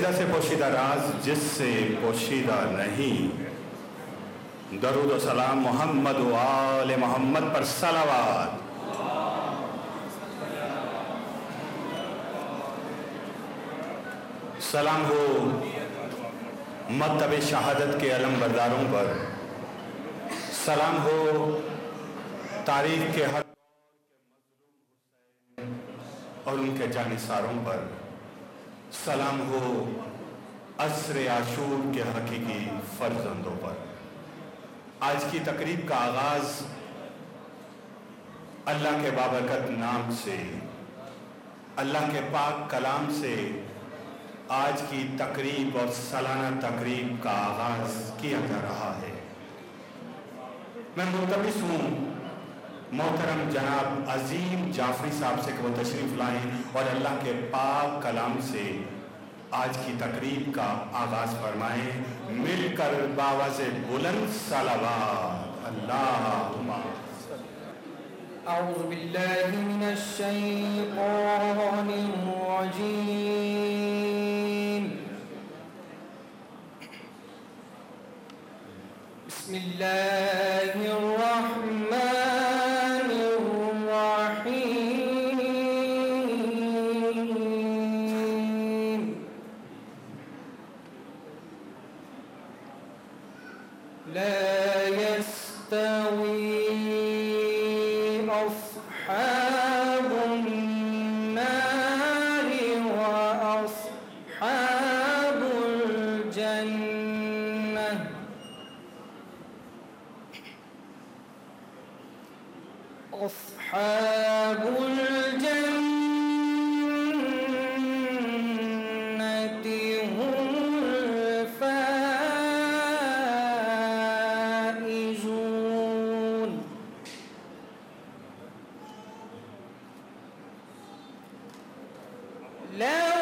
پوشیدہ سے پوشیدہ راز جس سے پوشیدہ نہیں، درود و سلام محمد و آل محمد پر صلوات۔ سلام ہو مکتب شہادت کے علم برداروں پر، سلام ہو تاریخ کے ہر اور ان کے جانثاروں پر، سلام ہو عصر عاشور کے حقیقی فرزندوں پر۔ آج کی تقریب کا آغاز اللہ کے بابرکت نام سے، اللہ کے پاک کلام سے آج کی تقریب اور سالانہ تقریب کا آغاز کیا جا رہا ہے۔ میں ملتمس ہوں محترم جناب عظیم جعفری صاحب سے کہ وہ تشریف لائیں اور اللہ کے پاک کلام سے آج کی تقریب کا آغاز فرمائیں۔ مل کر باواز بلند صلوات۔ اللہم اعوذ باللہ من الشیطان الرجیم، بسم اللہ الرحمن الرحیم، لا يستوي أصحاب النار وأصحاب الجنة، أصحاب الجنة هم الفائزون، لو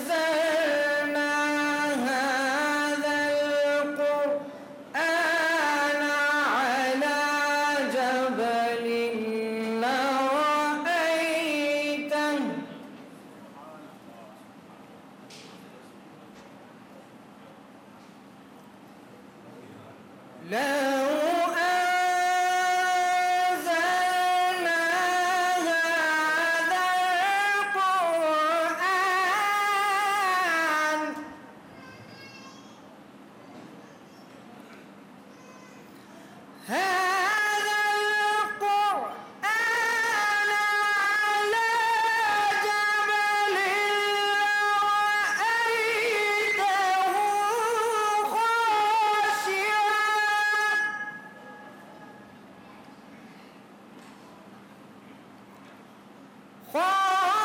أنزلنا هذا القرآن على جبل لرأيته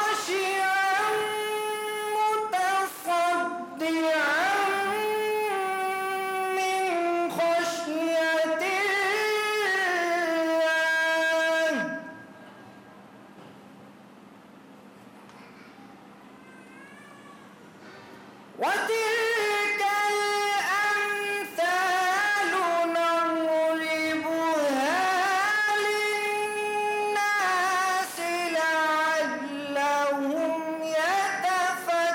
خاشعا متصدعا من خشية الله، وتلك الأمثال نضربها للناس لعلهم يتفكرون،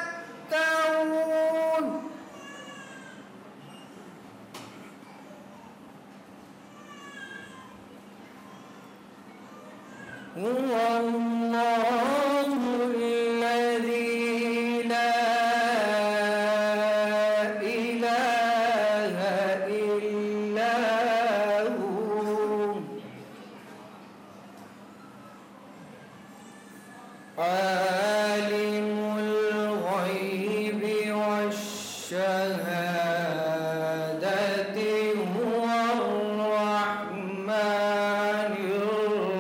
هو الله الذي لا إله إلا هو، عالم الغيب والشهادة، هو الرحمن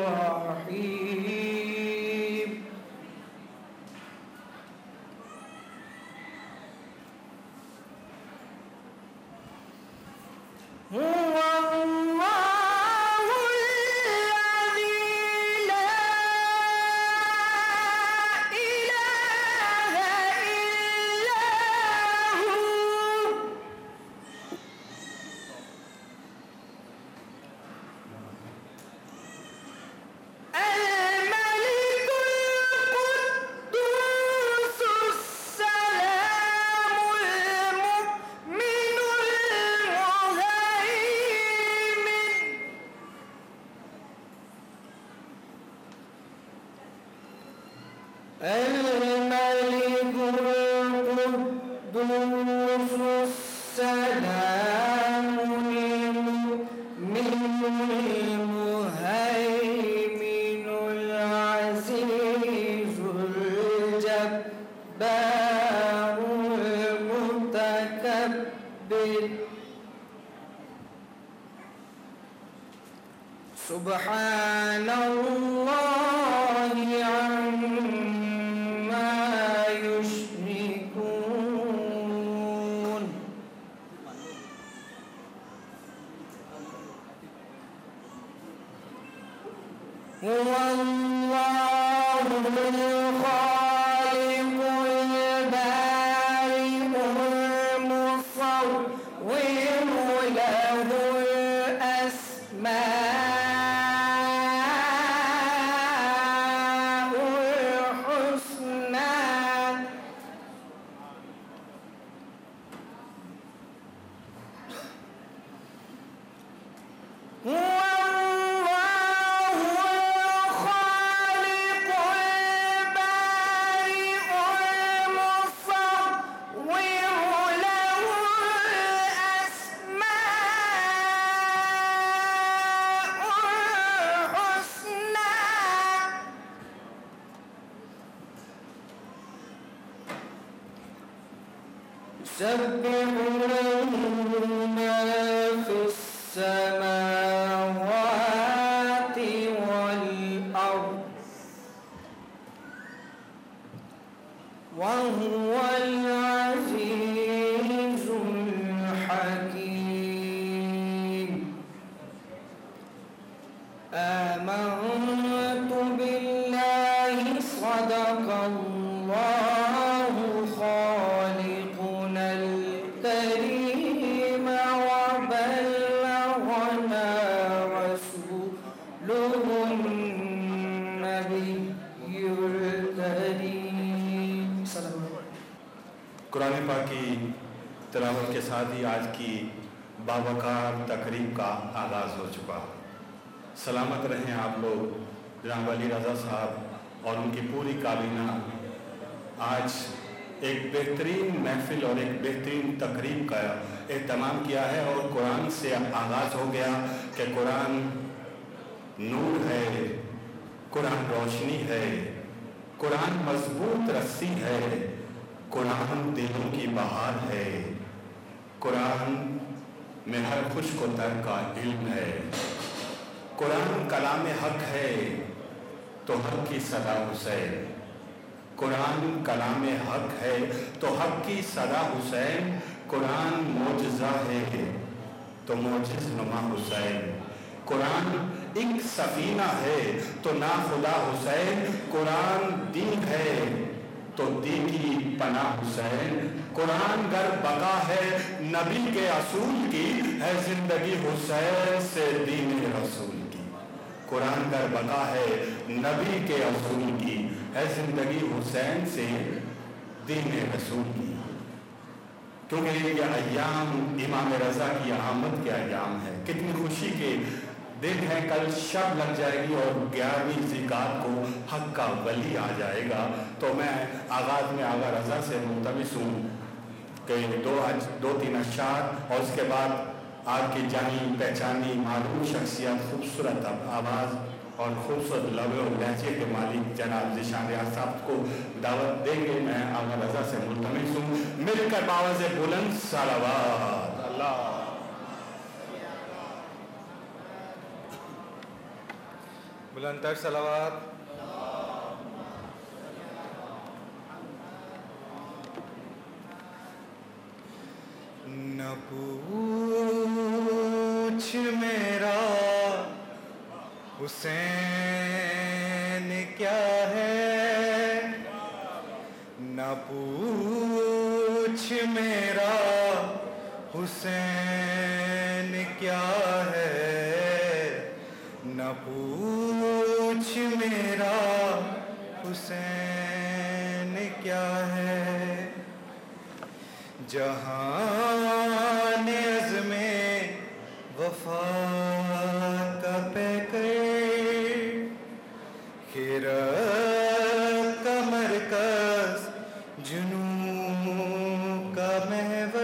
الرحيم، هو الله الذي لا إله إلا هو، الملك القدوس السلام المؤمن المهيمن العزيز الجبار المتكبر سبحان الله عما يشركون هو الله الخالق البارئ المصور له الأسماء الحسنى هو الله الخالق البارئ المصور له الأسماء الحسنى يسبح له ما في السماوات والأرض وهو العزيز الحكيم آمنت بالله صدق الله خالقنا الكريم وبلغنا رسوله النبي الكريم صلى الله عليه وسلم قرآن پاک کی تلاوت کے ساتھ ہی آج کی باوقار تقریب کا آغاز ہو چکا. سلامت رہیں آپ لوگ. جناب علی رضا صاحب اور ان کی پوری کابینہ آج ایک بہترین محفل اور ایک بہترین تقریب کا اہتمام کیا ہے اور قرآن سے آغاز ہو گیا کہ قرآن نور ہے, قرآن روشنی ہے, قرآن مضبوط رسی ہے, قرآن دلوں کی بہار ہے, قرآن میں ہر خشک و تر کا علم ہے, قرآن کلام حق ہے تو حق کی صدا حسین, قرآن کلام حق ہے تو حق کی صدا حسین, قرآن معجزہ ہے تو معجز نما حسین, قرآن ایک سفینہ ہے تو نا خدا حسین, قرآن دین ہے تو دین کی پناہ حسین, قرآن گر بقا ہے نبی کے اصول کی, ہے زندگی حسین سے دین رسول کی. قرآن گر بقا ہے نبی کے اصول کی, ہے زندگی حسین سے دین رسول کی. کیونکہ یہ ایام امام رضا کی آمد کے ایام ہے. کتنی خوشی کے دن ہے. کل شب لگ جائے گی اور 11ویں ذکات کو حق کا ولی آ جائے گا. تو میں آغاز میں آغا رضا سے ملتمس ہوں کہ دو تین اشعار اور اس کے بعد آپ کی جانی پہچانی معلوم شخصیت, خوبصورت آواز اور خوبصورت لب و لہجے کے مالک جناب ذیشان ریاض صاحب کو دعوت دیں گے. میں آغا رضا سے ملتمس ہوں, مل کر باواز بلند صلوات. اللہ بلند تر صلوات. نہ پوچھ میرا حسین کیا ہے, نہ پوچھ میرا حسین کیا ہے, نہ پوچھ میرا حسین کیا ہے. جہان عزم وفا کا پیکر, خیرات کا مرکز, جنون کا محور,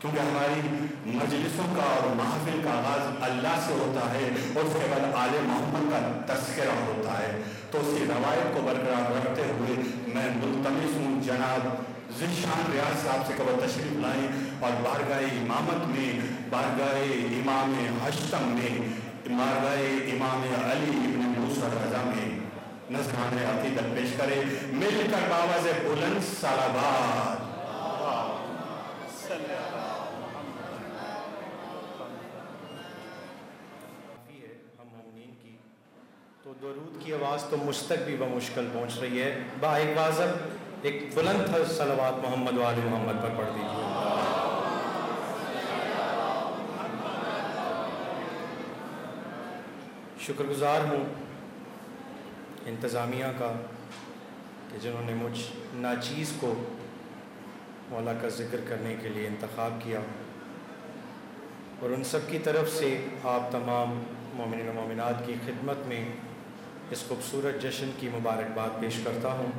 کیونکہ ہماری مجلسوں کا اور محفل کا آغاز اللہ سے ہوتا ہے اور اس کے بعد آل محمد کا تذکرہ ہوتا ہے. تو اسی روایت کو برقرار رکھتے ہوئے میں ملتمس ہوں جناب ذیشان ریاض صاحب سے کہ وہ تشریف لائیں اور بارگاہ امامت میں، بارگاہ امام ہشتم میں، بارگاہ امام علی ابن موسیٰ رضا میں نذرانِ عقیدت پیش کرے. مل کر بآواز بلند صلوات. تو درود کی آواز تو مجھ تک بھی بمشکل پہنچ رہی ہے. با ایک واضح ایک بلند صلوات محمد و آل محمد پر پڑھ دیجیے. شکر گزار ہوں انتظامیہ کا کہ جنہوں نے مجھ ناچیز کو مولا کا ذکر کرنے کے لیے انتخاب کیا، اور ان سب کی طرف سے آپ تمام مومنین و مومنات کی خدمت میں اس خوبصورت جشن کی مبارکباد پیش کرتا ہوں.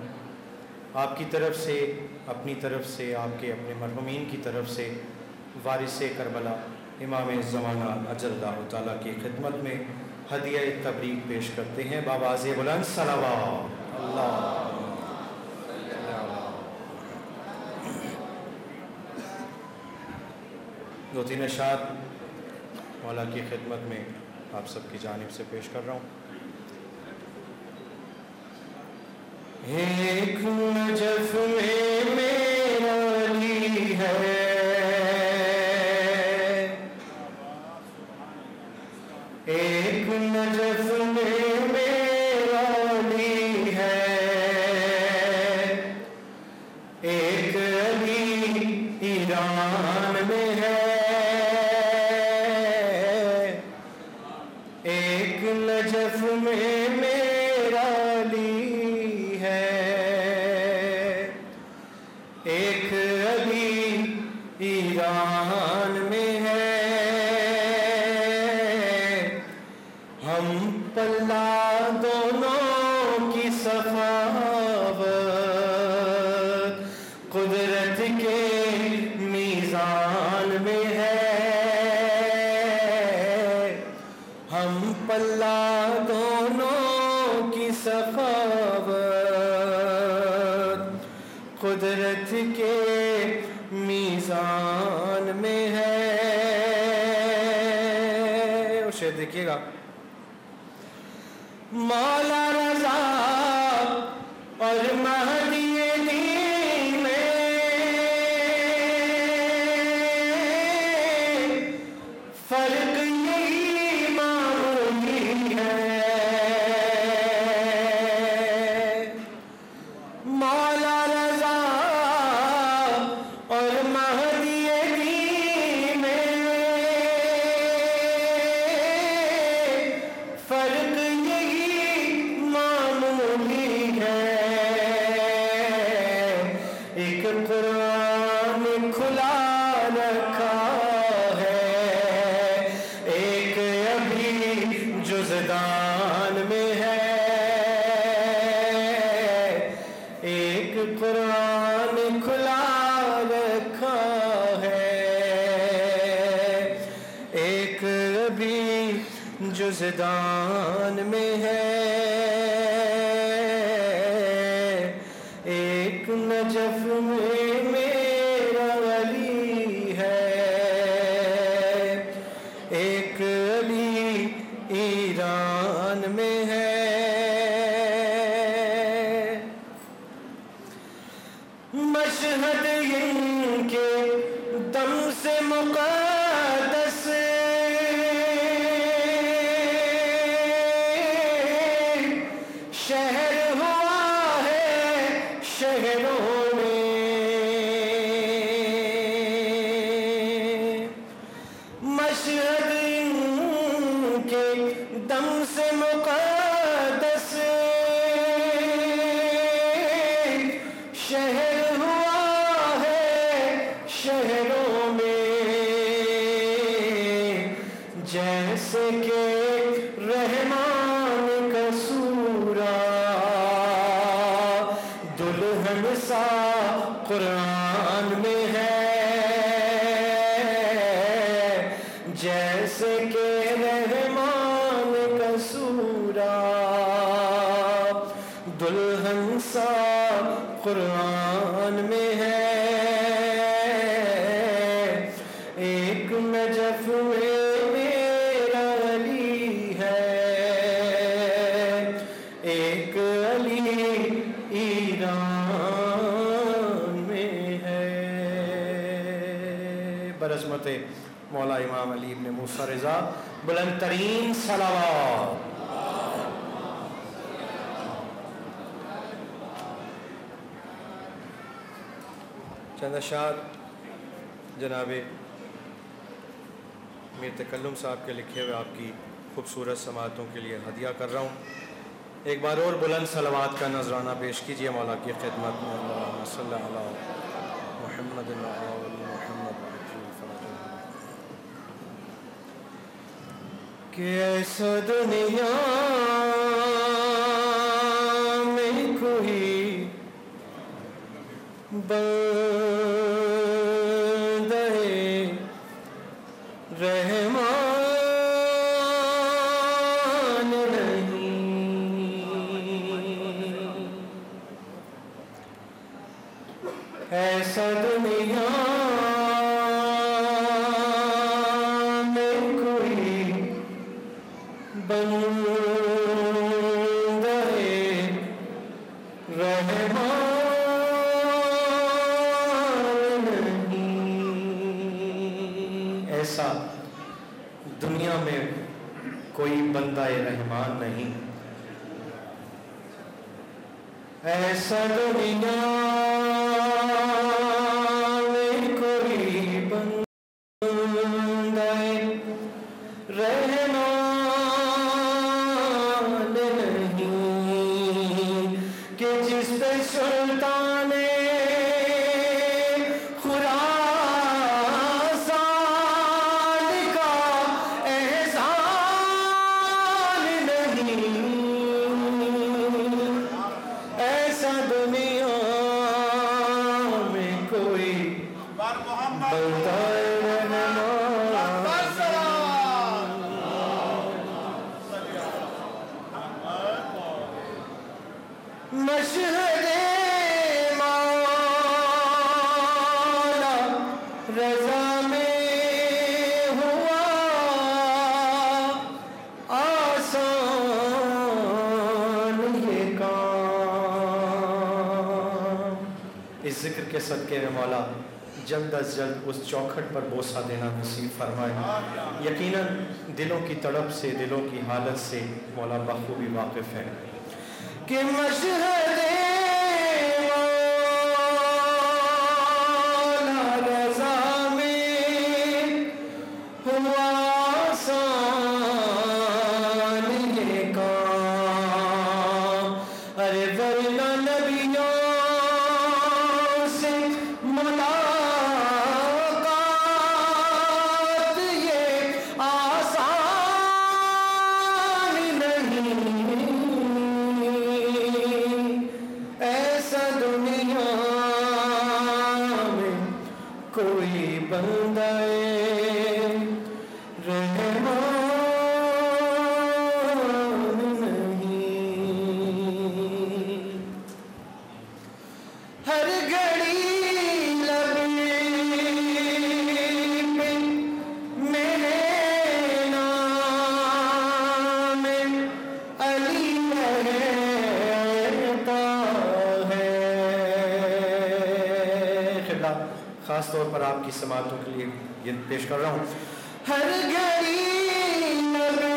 آپ کی طرف سے، اپنی طرف سے، آپ کے اپنے مرحومین کی طرف سے وارث کربلا امام زمانہ اجل اللہ تعالیٰ کی خدمت میں ہدیہ تبریک پیش کرتے ہیں بآواز بلند صلوات. اللہ دو تین اشعار مولا کی خدمت میں آپ سب کی جانب سے پیش کر رہا ہوں. ایک نجف میں میرا علی ہے، ایک نجف میں میرا علی ہے، ایک علی ایران میں ہے، ایک نجف میں میرا علی ہے، ایک علی ایران میں ہے. ہم پلہ دونوں کی سخاوت قدرت کے میزان میں ہے. ہم پلہ دونوں کی سخاوت قدرت کے میزان میں ہے. اسے دیکھیے گا. مولا رضا اور مہدی دین میں فرق یہی معمولی ہے. مولا رضا اور مہدی دین میں فرق قرآن کھلا رکھا ہے، ایک ابھی جزدان میں ہے. ایک قرآن کھلا رکھا ہے، ایک ابھی جزدان میں ہے. ایک نجف میں میرا علی ہے، ایک علی ایران میں ہے. مشہد ان کے دم سے مقدس شہر ہوا ہے شہروں میں. مشہد ان کے دم سے مقدس شہر ہوا ہے شہروں میں. جیسے کہ رحمان کا سورہ دلہن سا قرآن میں ہے. قرآن میں ہے، ایک نجف میں میرا علی ہے، ایک علی ایران میں ہے۔ برعظمت مولا امام علی ابن موسیٰ رضا بلند ترین صلوات۔ چند اشعار جناب میر تکلم صاحب کے لکھے ہوئے آپ کی خوبصورت سماعتوں کے لیے ہدیہ کر رہا ہوں۔ ایک بار اور بلند صلوات کا نذرانہ پیش کیجیے مولا کی خدمت میں۔ اللہم صلی علی محمد محمد کہ ایسا دنیا میں کوئی بندہ رحمان نہیں، ایسا دنیا میں کوئی بندہ رحمان نہیں، ایسا دنیا میں کوئی بندہ رحمان نہیں، ایسا دنیا میں کوئی بندہ رحمان نہیں کہ جس پہ سلطان خراسان کا احسان نہیں، ایسا دنیا میں کوئی بندہ مشہد مولا رضا میں ہوا آسان یہ کام۔ اس ذکر کے صدقے میں مولا جلد از جلد اس چوکھٹ پر بوسہ دینا نصیب فرمائے۔ یقیناً دلوں کی تڑپ سے، دلوں کی حالت سے مولا بخوبی واقف ہے کہ مشہد مولا رضا میں ہوا آسان یہ کام، ارے ورنہ نبیوں سے ملاقات یہ آسان نہیں، ایسا دنیا میں کوئی بندہ رحمان نہیں، ہر گھڑی لبی پہ میرے نام علی رہتا ہے۔ خبلہ خاص طور پر آپ کی سماعتوں کے لیے یہ پیش کر رہا ہوں۔ ہر گھڑی لبی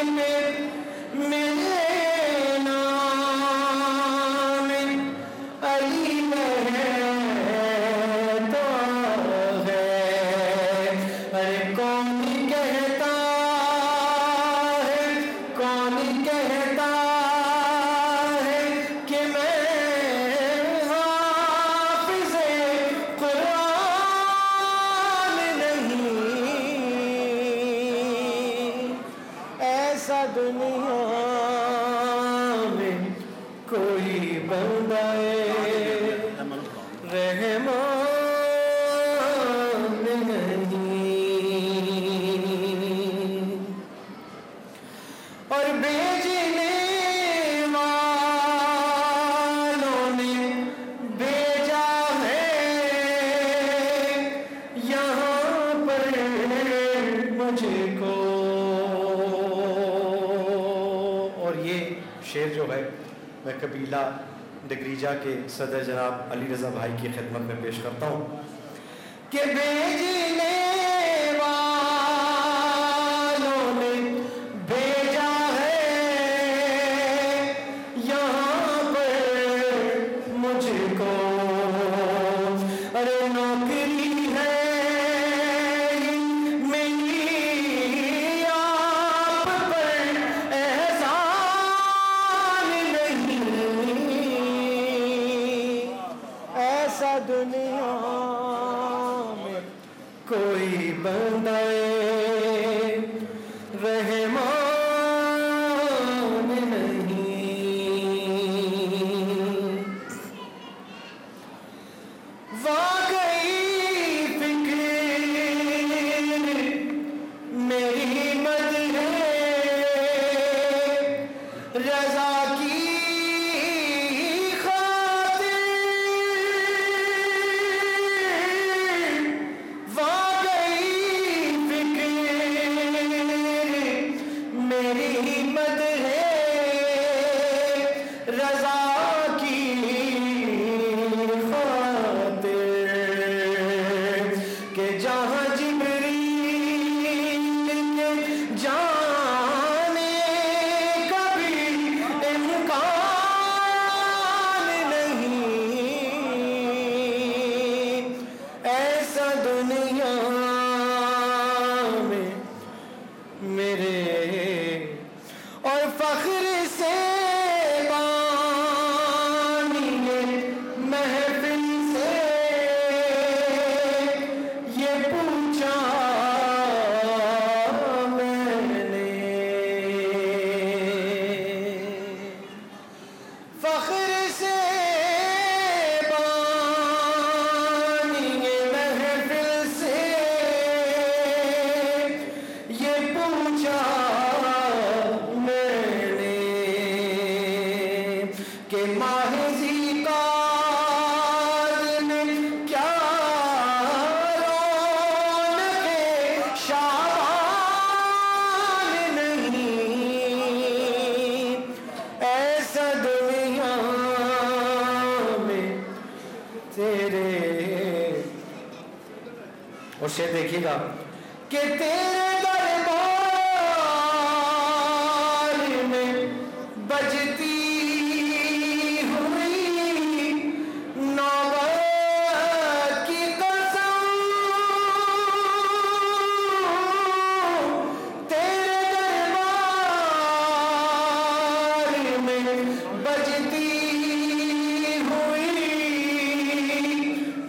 میں میرے نام علی رہتا ہے، ارے کون کہتا ہے، کون کہتا ہے کہ میں حافظ قرآن نہیں، میں قبیلہ ڈگریجا کے صدر جناب علی رضا بھائی کی خدمت میں پیش کرتا ہوں کہ بھیجنے والوں نے بھیجا ہے یہاں پر مجھ کو، ارے نوکری ہے میری آپ پر احسان نہیں، ایسا دنیا میں کوئی بندہ رحمان نہیں، واقعی فکر میری مد ہے رضا کی خاطر، واقعی فکر میری مد ہے رضا کی خاطر، کہ جہاں جبریل کے جانے کا بھی امکان نہیں، ایسا دنیا میں میرے اور فخر سے بانی محفل سے یہ پوچھا میں نے، فخر سے بانی محفل سے یہ پوچھا میں نے کہ ماہ ذیقعدہ میں کیا رونق شعبان نہیں، ایسا دنیا میں تیرے، اور شعر دیکھیے گا کہ تیرے دربار میں بجتی ہوئی نوبت کی قسم، تیرے دربار میں بجتی ہوئی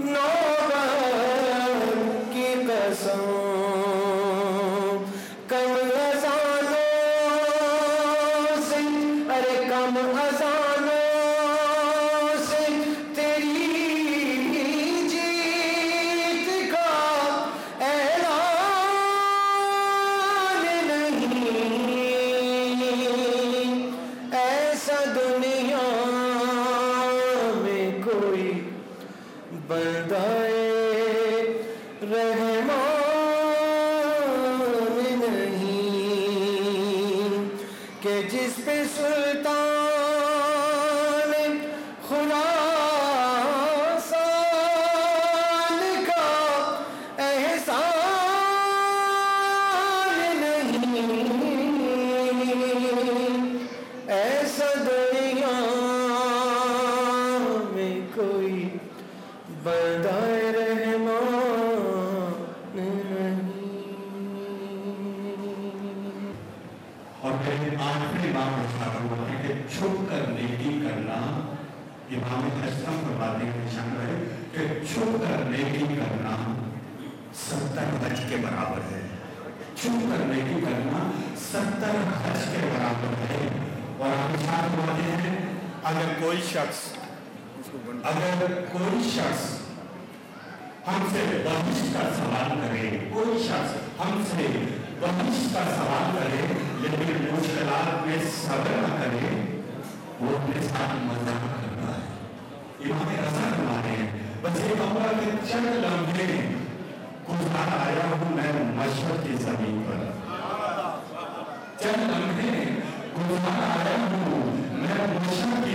نوبت کی قسم، کم اذانوں سے، ارے کم اذانوں سے تیری جیت کا اعلان نہیں، ایسا دنیا میں کوئی بندہ رحمان نہیں، کہ جس پہ سلطان خراسان کا احسان نہیں، ایسا دنیا میں کوئی بندہ رحمان نہیں۔ اور پھر آخری بات اشارہ ہوا ہے کہ چھپ کر نیکی کرنا، امام حسن فرماتے ہیں نشان ہے کہ چھپ کر نیکی کرنا 70 حج کے برابر ہے، چھپ کر نیکی کرنا 70 حج کے برابر ہے۔ اور ہم اشارہ فرماتے ہیں اگر کوئی شخص ہم سے بخشش کا سوال کرے، کوئی شخص ہم سے بخشش کا سوال کرے لیکن مشکلات میں صبر نہ کرے، وہ اپنے ساتھ مذاق کرتا ہے۔ امام رضا فرماتے ہیں بس ایک عمر کے چند لمحے گزار آیا ہوں میں مشرق کی زمین پر، چند لمحے گزار آیا ہوں میں مشرق کی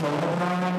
14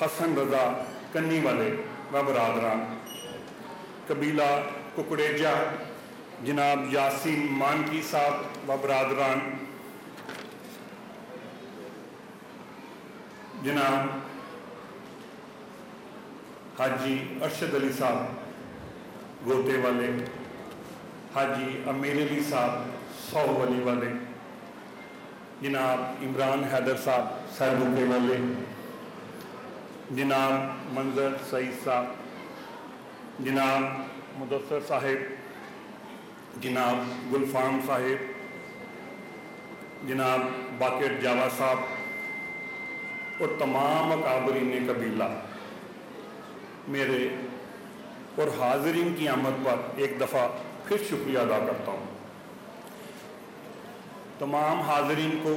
حسن رضا کنی والے و برادران، قبیلہ ککڑیجا جناب یاسین مانکی صاحب و برادران، جناب حاجی ارشد علی صاحب گوتے والے، حاجی امیر علی صاحب سو ولی والے، جناب عمران حیدر صاحب سہبوکے والے، جناب منظر سعید صاحب، جناب مدثر صاحب، جناب گلفام صاحب، جناب باقر جاوا صاحب اور تمام اکابرین قبیلہ میرے اور حاضرین کی آمد پر ایک دفعہ پھر شکریہ ادا کرتا ہوں۔ تمام حاضرین کو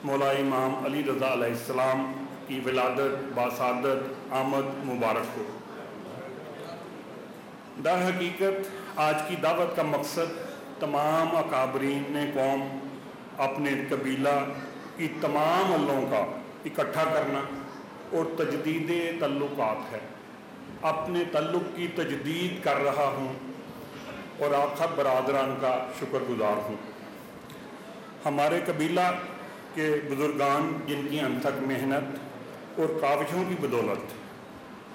مولا امام علی رضا علیہ السلام کی ولادت باسعادت آمد مبارک ہو۔ در حقیقت آج کی دعوت کا مقصد تمام اکابرین قوم اپنے قبیلہ کی تمام اہلوں کا اکٹھا کرنا اور تجدید تعلقات ہے۔ اپنے تعلق کی تجدید کر رہا ہوں اور آپ سب برادران کا شکر گزار ہوں۔ ہمارے قبیلہ کے بزرگان جن کی انتھک محنت اور کاوشوں کی بدولت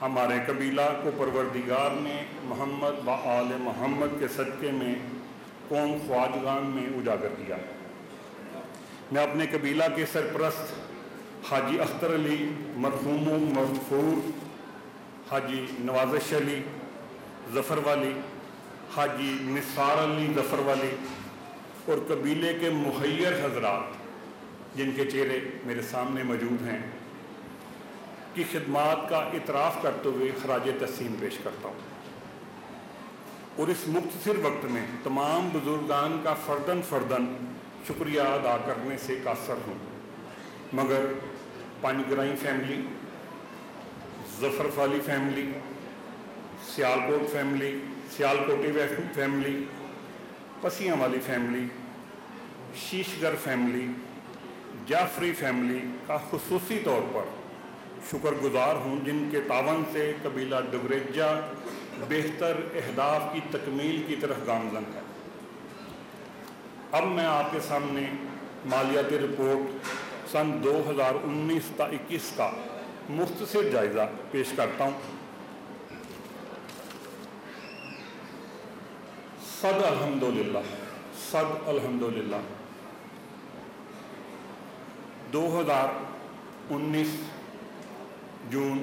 ہمارے قبیلہ کو پروردگار نے محمد و آل محمد کے صدقے میں قوم خواجگان میں اجاگر کیا۔ میں اپنے قبیلہ کے سرپرست حاجی اختر علی مرحوم و مغفور، حاجی نوازش علی ظفر والی، حاجی نثار علی ظفر والی اور قبیلے کے مخیر حضرات جن کے چہرے میرے سامنے موجود ہیں کی خدمات کا اعتراف کرتے ہوئے خراج تحسین پیش کرتا ہوں، اور اس مختصر وقت میں تمام بزرگان کا فرداً شکریہ ادا کرنے سے قاصر ہوں، مگر پانگرائی فیملی، ظفر فالی family, Sialkot family, Sialkoti family, پسیاں والی فیملی، شیشگر فیملی، جعفری فیملی کا خصوصی طور پر شکر گزار ہوں، جن کے تعاون سے قبیلہ ڈگریجہ بہتر اہداف کی تکمیل کی طرف گامزن ہے۔ اب میں آپ کے سامنے مالیاتی رپورٹ سن 2019 تا 21 کا مختصر جائزہ پیش کرتا ہوں۔ صد الحمدللہ 2019 جون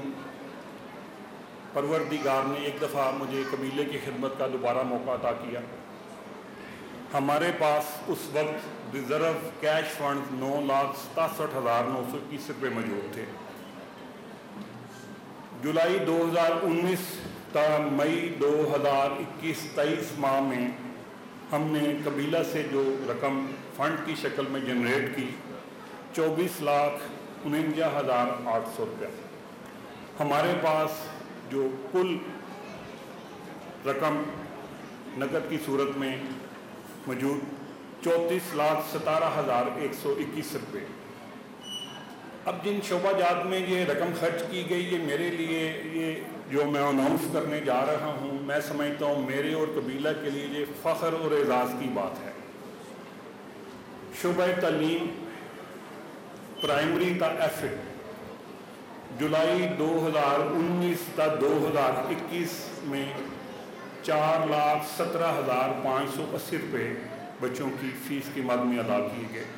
پروردگار نے ایک دفعہ مجھے قبیلے کی خدمت کا دوبارہ موقع عطا کیا۔ ہمارے پاس اس وقت ریزرو کیش فنڈز 9,67,921 روپے موجود تھے۔ جولائی 2019 تا مئی 2021-23 ماہ میں ہم نے قبیلہ سے جو رقم فنڈ کی شکل میں جنریٹ کی 24,49,800 روپیہ، ہمارے پاس جو کل رقم نقد کی صورت میں موجود 34,17,121 روپے۔ اب جن شعبہ جات میں یہ رقم خرچ کی گئی، یہ میرے لیے یہ جو میں اناؤنس کرنے جا رہا ہوں، میں سمجھتا ہوں میرے اور قبیلہ کے لیے یہ فخر اور اعزاز کی بات ہے۔ شعبہ تعلیم پرائمری تا ایف اے جولائی 2019 تا 2021 میں 4,17,580 روپے بچوں کی فیس کی مد میں ادا کیے گئے۔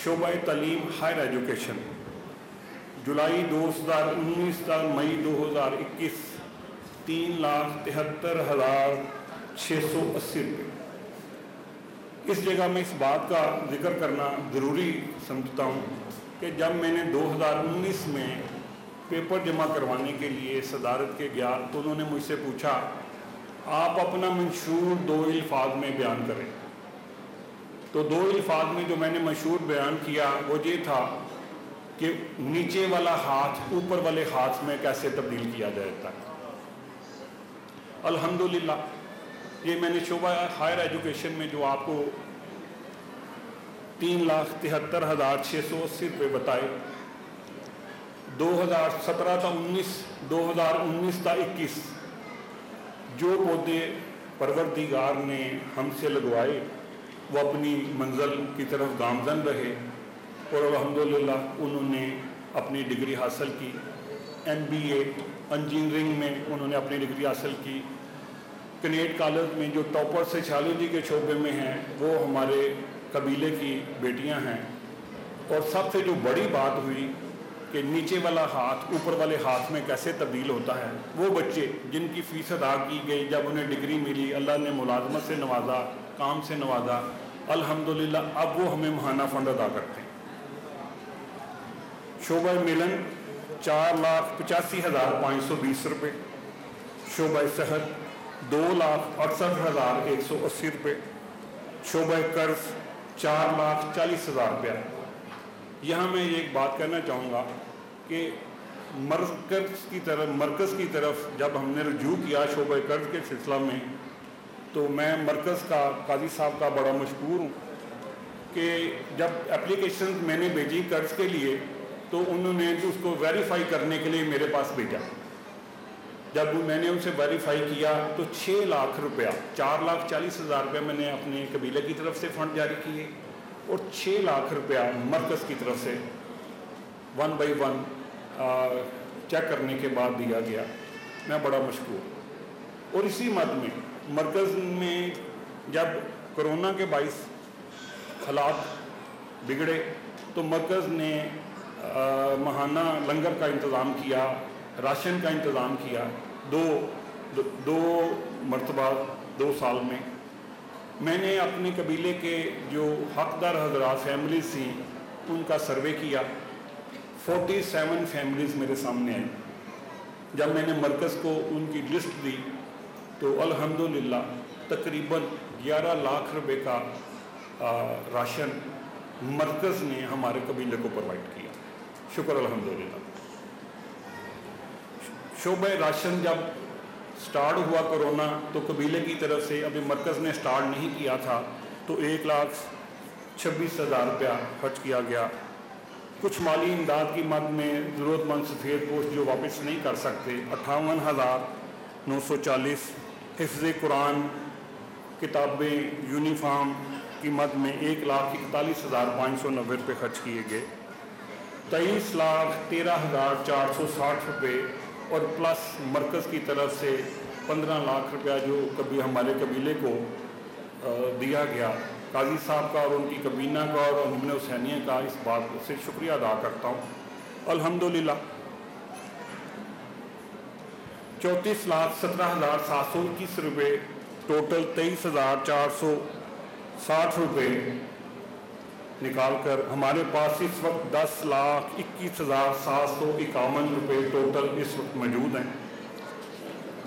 شعبہ تعلیم ہائر ایجوکیشن جولائی 2019 تا مئی 2021 3,73,680 روپے۔ اس جگہ میں اس بات کا ذکر کرنا ضروری سمجھتا ہوں کہ جب میں نے 2019 میں پیپر جمع کروانے کے لیے صدارت کے گیا تو انہوں نے مجھ سے پوچھا آپ اپنا منشور 2 الفاظ میں بیان کریں۔ تو 2 الفاظ میں جو میں نے منشور بیان کیا وہ یہ تھا کہ نیچے والا ہاتھ اوپر والے ہاتھ میں کیسے تبدیل کیا جاتا ہے۔ الحمدللہ یہ میں نے شعبہ ہائر ایجوکیشن میں جو آپ کو 3,73,680 روپے بتائے، 2017 تا 19, 2019 تا 21 جو پودے پروردگار نے ہم سے لگوائے وہ اپنی منزل کی طرف گامزن رہے اور الحمدللہ انہوں نے اپنی ڈگری حاصل کی. MBA انجینئرنگ میں انہوں نے اپنی ڈگری حاصل کی. کنیٹ کالج میں جو ٹاپر سیکسالوجی کے شعبے میں ہیں وہ ہمارے قبیلے کی بیٹیاں ہیں. اور سب سے جو بڑی بات ہوئی کہ نیچے والا ہاتھ اوپر والے ہاتھ میں کیسے تبدیل ہوتا ہے, وہ بچے جن کی فیس ادا کی گئی جب انہیں ڈگری ملی, اللہ نے ملازمت سے نوازا, کام سے نوازا, الحمدللہ اب وہ ہمیں ماہانہ فنڈ ادا کرتے ہیں. شعبہ ملن 4,85,520 روپے, شعبہ صحت 2,68,180 روپے, شعبہ قرض 4,40,000 روپیہ. یہاں میں ایک بات کہنا چاہوں گا کہ مرکز کی طرف جب ہم نے رجوع کیا شعبہ قرض کے سلسلہ میں, تو میں مرکز کا قاضی صاحب کا بڑا مشکور ہوں کہ جب اپلیکیشن میں نے بھیجی قرض کے لیے تو انہوں نے اس کو ویریفائی کرنے کے لیے میرے پاس بھیجا. جب میں نے ان سے ویریفائی کیا تو 6 لاکھ روپیہ 4,40,000 روپیہ میں نے اپنے قبیلے کی طرف سے فنڈ جاری کیے اور 6 لاکھ روپیہ مرکز کی طرف سے 1 بائی 1 چیک کرنے کے بعد دیا گیا. میں بڑا مشکور. اور اسی مد میں مرکز میں جب کرونا کے باعث حالات بگڑے تو مرکز نے ماہانہ لنگر کا انتظام کیا, راشن کا انتظام کیا. دو مرتبہ 2 سال میں میں نے اپنے قبیلے کے جو حقدار حضرات فیملیز تھیں ان کا سروے کیا. 47 فیملیز میرے سامنے آئیں. جب میں نے مرکز کو ان کی لسٹ دی تو الحمدللہ تقریباً 11 لاکھ روپے کا راشن مرکز نے ہمارے قبیلے کو پرووائڈ کیا. شکر الحمدللہ. شعبہ راشن جب سٹارٹ ہوا کرونا تو قبیلے کی طرف سے, ابھی مرکز نے سٹارٹ نہیں کیا تھا, تو 1,26,000 روپیہ خرچ کیا گیا. کچھ مالی امداد کی مد میں ضرورت مند سفید پوش جو واپس نہیں کر سکتے 58,940, حفظ قرآن کتابیں یونیفارم کی مد میں 1,41,590 روپے خرچ کیے گئے. 23,13,460 روپے اور پلس مرکز کی طرف سے 15 لاکھ روپیہ جو کبھی ہمارے قبیلے کو دیا گیا. قاضی صاحب کا اور ان کی کابینہ کا اور انجمن حسینیہ کا اس بات سے شکریہ ادا کرتا ہوں. الحمدللہ 34,17,721 روپے ٹوٹل 23,460 روپے نکال کر ہمارے پاس اس وقت 10,21,751 روپے ٹوٹل اس وقت موجود ہیں.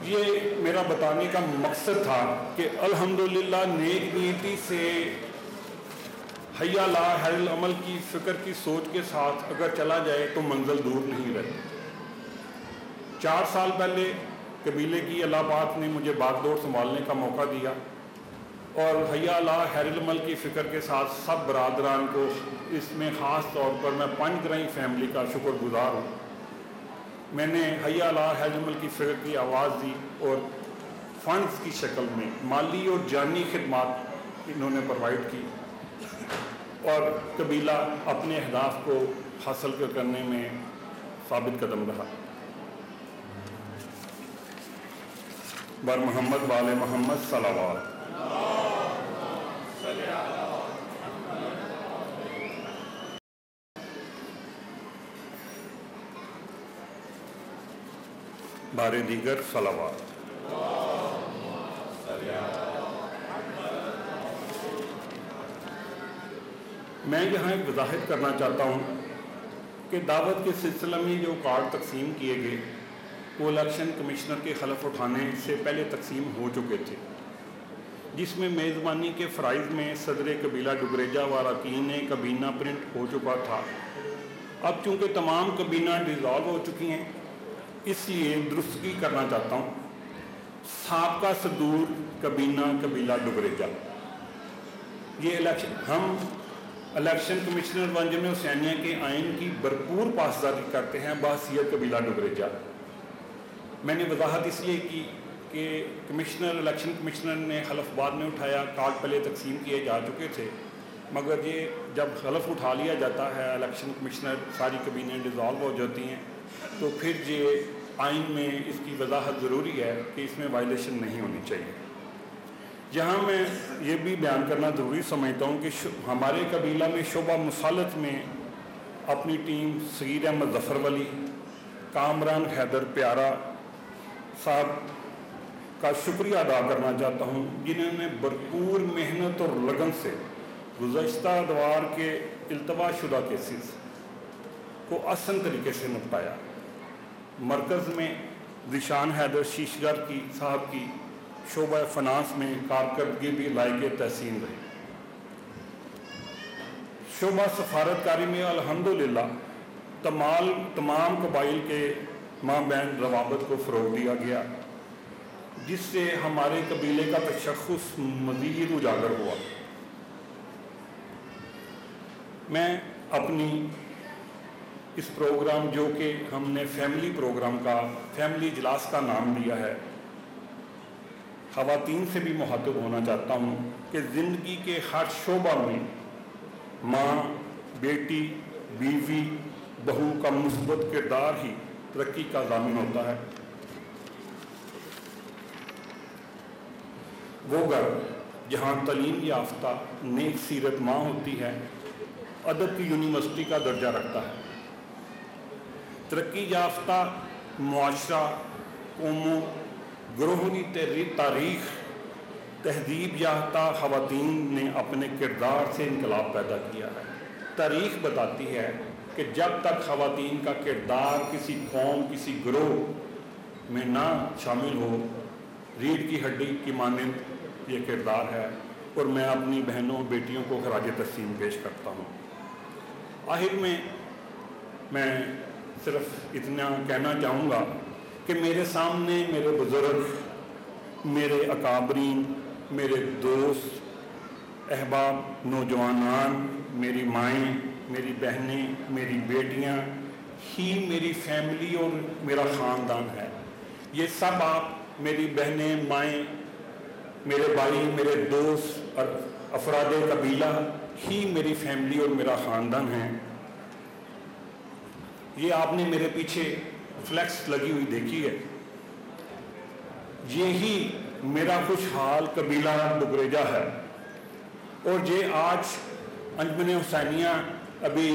یہ میرا بتانے کا مقصد تھا کہ الحمدللہ نیک نیتی سے حی لا حی العمل کی فکر کی سوچ کے ساتھ اگر چلا جائے تو منزل دور نہیں رہتی. 4 سال پہلے قبیلے کی اللہ پاک نے مجھے باغ دوڑ سنبھالنے کا موقع دیا اور حی لا حی العمل کی فکر کے ساتھ سب برادران کو, اس میں خاص طور پر میں پنج گرائی فیملی کا شکر گزار ہوں. میں نے حی لا حی العمل کی فکر کی آواز دی اور فنڈز کی شکل میں مالی اور جانی خدمات انہوں نے پرووائڈ کی اور قبیلہ اپنے اہداف کو حاصل کرنے میں ثابت قدم رہا. بر محمد وآل محمد صلوات. بار دیگر صلوات. میں یہاں ایک وضاحت کرنا چاہتا ہوں کہ دعوت کے سلسلہ میں جو کارڈ تقسیم کیے گئے وہ الیکشن کمشنر کے خلف اٹھانے سے پہلے تقسیم ہو چکے تھے, جس میں میزبانی کے فرائض میں صدر قبیلہ ڈگریجہ و اراکین کابینہ پرنٹ ہو چکا تھا. اب چونکہ تمام کابینہ ڈیزالو ہو چکی ہیں اس لیے درستگی کرنا چاہتا ہوں. سابقہ صدور کابینہ قبیلہ ڈگریجہ, یہ الیکشن ہم الیکشن کمشنر ونجم حسینیہ کے آئین کی بھرپور پاسداری کرتے ہیں بحیثیت قبیلہ ڈگریجہ۔ میں نے وضاحت اس لیے کی کہ الیکشن کمشنر نے حلف بعد میں اٹھایا، کارڈ پہلے تقسیم کیے جا چکے تھے، مگر یہ جب حلف اٹھا لیا جاتا ہے الیکشن کمشنر ساری کابینیں ڈیزالو ہو جاتی ہیں، تو پھر یہ آئین میں اس کی وضاحت ضروری ہے کہ اس میں وائلیشن نہیں ہونی چاہیے۔ یہاں میں یہ بھی بیان کرنا ضروری سمجھتا ہوں کہ ہمارے قبیلہ میں شعبہ مصالحت میں اپنی ٹیم صغیر احمد ظفر ولی، کامران حیدر پیارا صاحب کا شکریہ ادا کرنا چاہتا ہوں، جنہوں نے بھرپور محنت اور لگن سے گزشتہ ادوار کے التوا شدہ کیسز کو احسن طریقے سے نپٹایا۔ مرکز میں ذیشان حیدر شیشگر کی صاحب کی شعبہ فنانس میں کارکردگی بھی لائق تحسین رہی۔ شعبہ سفارتکاری میں الحمدللہ تمام قبائل کے مابین روابط کو فروغ دیا گیا، جس سے ہمارے قبیلے کا تشخص مزید اجاگر ہوا۔ میں اپنی اس پروگرام جو کہ ہم نے فیملی اجلاس کا نام دیا ہے، خواتین سے بھی مخاطب ہونا چاہتا ہوں کہ زندگی کے ہر شعبہ میں ماں، بیٹی، بیوی، بہو کا مثبت کردار ہی ترقی کا ضامن ہوتا ہے۔ وہ گھر جہاں تعلیم یافتہ نیک سیرت ماں ہوتی ہے، ادب کی یونیورسٹی کا درجہ رکھتا ہے۔ ترقی یافتہ معاشرہ، قوموں، گروہوں کی تاریخ، تہذیب یافتہ خواتین نے اپنے کردار سے انقلاب پیدا کیا ہے۔ تاریخ بتاتی ہے کہ جب تک خواتین کا کردار کسی قوم، کسی گروہ میں نہ شامل ہو، ریڑھ کی ہڈی کی مانند یہ کردار ہے، اور میں اپنی بہنوں بیٹیوں کو خراج تحسین پیش کرتا ہوں۔ آخر میں صرف اتنا کہنا چاہوں گا کہ میرے سامنے میرے بزرگ، میرے اکابرین، میرے دوست، احباب، نوجوانان، میری مائیں، میری بہنیں، میری بیٹیاں ہی میری فیملی اور میرا خاندان ہے۔ یہ سب آپ میری بہنیں، مائیں، میرے بھائی، میرے دوست اور افراد قبیلہ ہی میری فیملی اور میرا خاندان ہیں۔ یہ آپ نے میرے پیچھے فلیکس لگی ہوئی دیکھی ہے، یہی میرا خوشحال قبیلہ ڈگریجہ ہے۔ اور یہ آج انجمن حسینیہ ابھی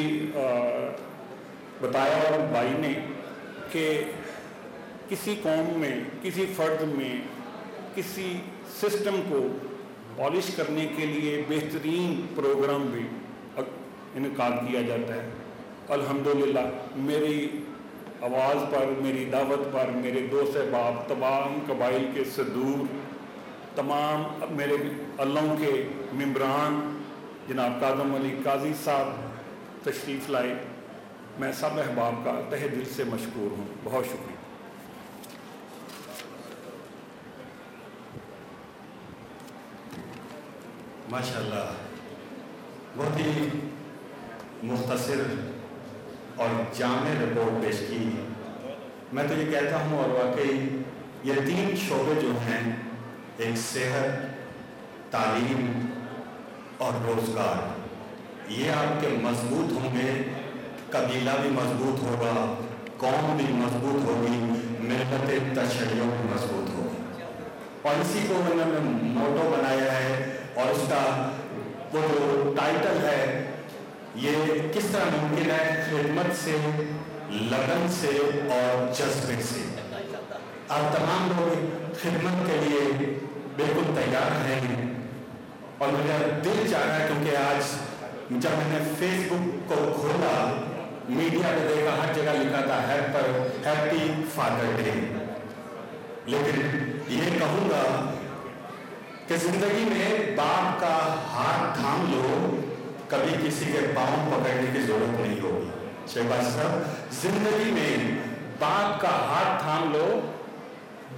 بتایا اور بھائی نے کہ کسی قوم میں، کسی فرد میں، کسی سسٹم کو پالش کرنے کے لیے بہترین پروگرام بھی انعقاد کیا جاتا ہے۔ الحمدللہ میری آواز پر، میری دعوت پر میرے دوست احباب، تمام قبائل کے صدور، تمام میرے اللہ کے ممبران، جناب کاظم علی قاضی صاحب تشریف لائے۔ میں سب احباب کا تہہ دل سے مشکور ہوں۔ بہت شکریہ۔ ماشاءاللہ، بہت ہی مختصر اور جامع رپورٹ پیش کی۔ میں تو یہ کہتا ہوں، اور واقعی یہ تین شعبے جو ہیں، ایک صحت، تعلیم اور روزگار، یہ آپ کے مضبوط ہوں گے، قبیلہ بھی مضبوط ہوگا، قوم بھی مضبوط ہوگی، ملت تشیع بھی مضبوط ہوگی۔ اور اسی کو انہوں نے موٹو بنایا ہے، اور اس کا وہ جو ٹائٹل ہے، یہ کس طرح ممکن ہے؟ خدمت سے، لگن سے اور جذبے سے۔ آپ تمام لوگ خدمت کے لیے بالکل تیار ہیں، اور میرا دل چاہ رہا ہے، کیونکہ آج جب میں نے فیس بک کو کھولا، میڈیا پہ دیکھا ہر جگہ لکھا تھا ہیپی فادر ڈے، لیکن یہ کہوں گا کہ زندگی میں باپ کا ہاتھ تھام لو، کبھی کسی کے پاؤں پکڑنے کی ضرورت نہیں ہوگی۔ شہباز صاحب، زندگی میں باپ کا ہاتھ تھام لو،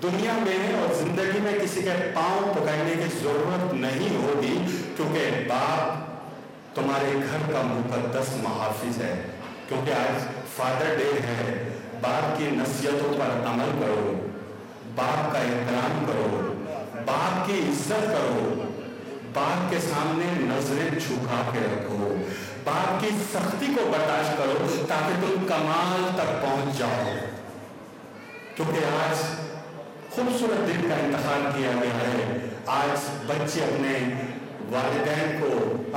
دنیا میں اور زندگی میں کسی کے پاؤں پکڑنے کی ضرورت نہیں ہوگی، کیونکہ باپ تمہارے گھر کا مقدس محافظ ہے، کیونکہ آج فادر ڈے ہے۔ باپ کی نصیحتوں پر عمل کرو، باپ کا احترام کرو، باپ کی عزت کرو، باپ کے سامنے نظریں جھکا کے رکھو، باپ کی سختی کو برداشت کرو تاکہ تم کمال تک پہنچ جاؤ۔ کیونکہ آج خوبصورت دن کا انتخاب کیا گیا ہے، آج بچے اپنے والدین کو،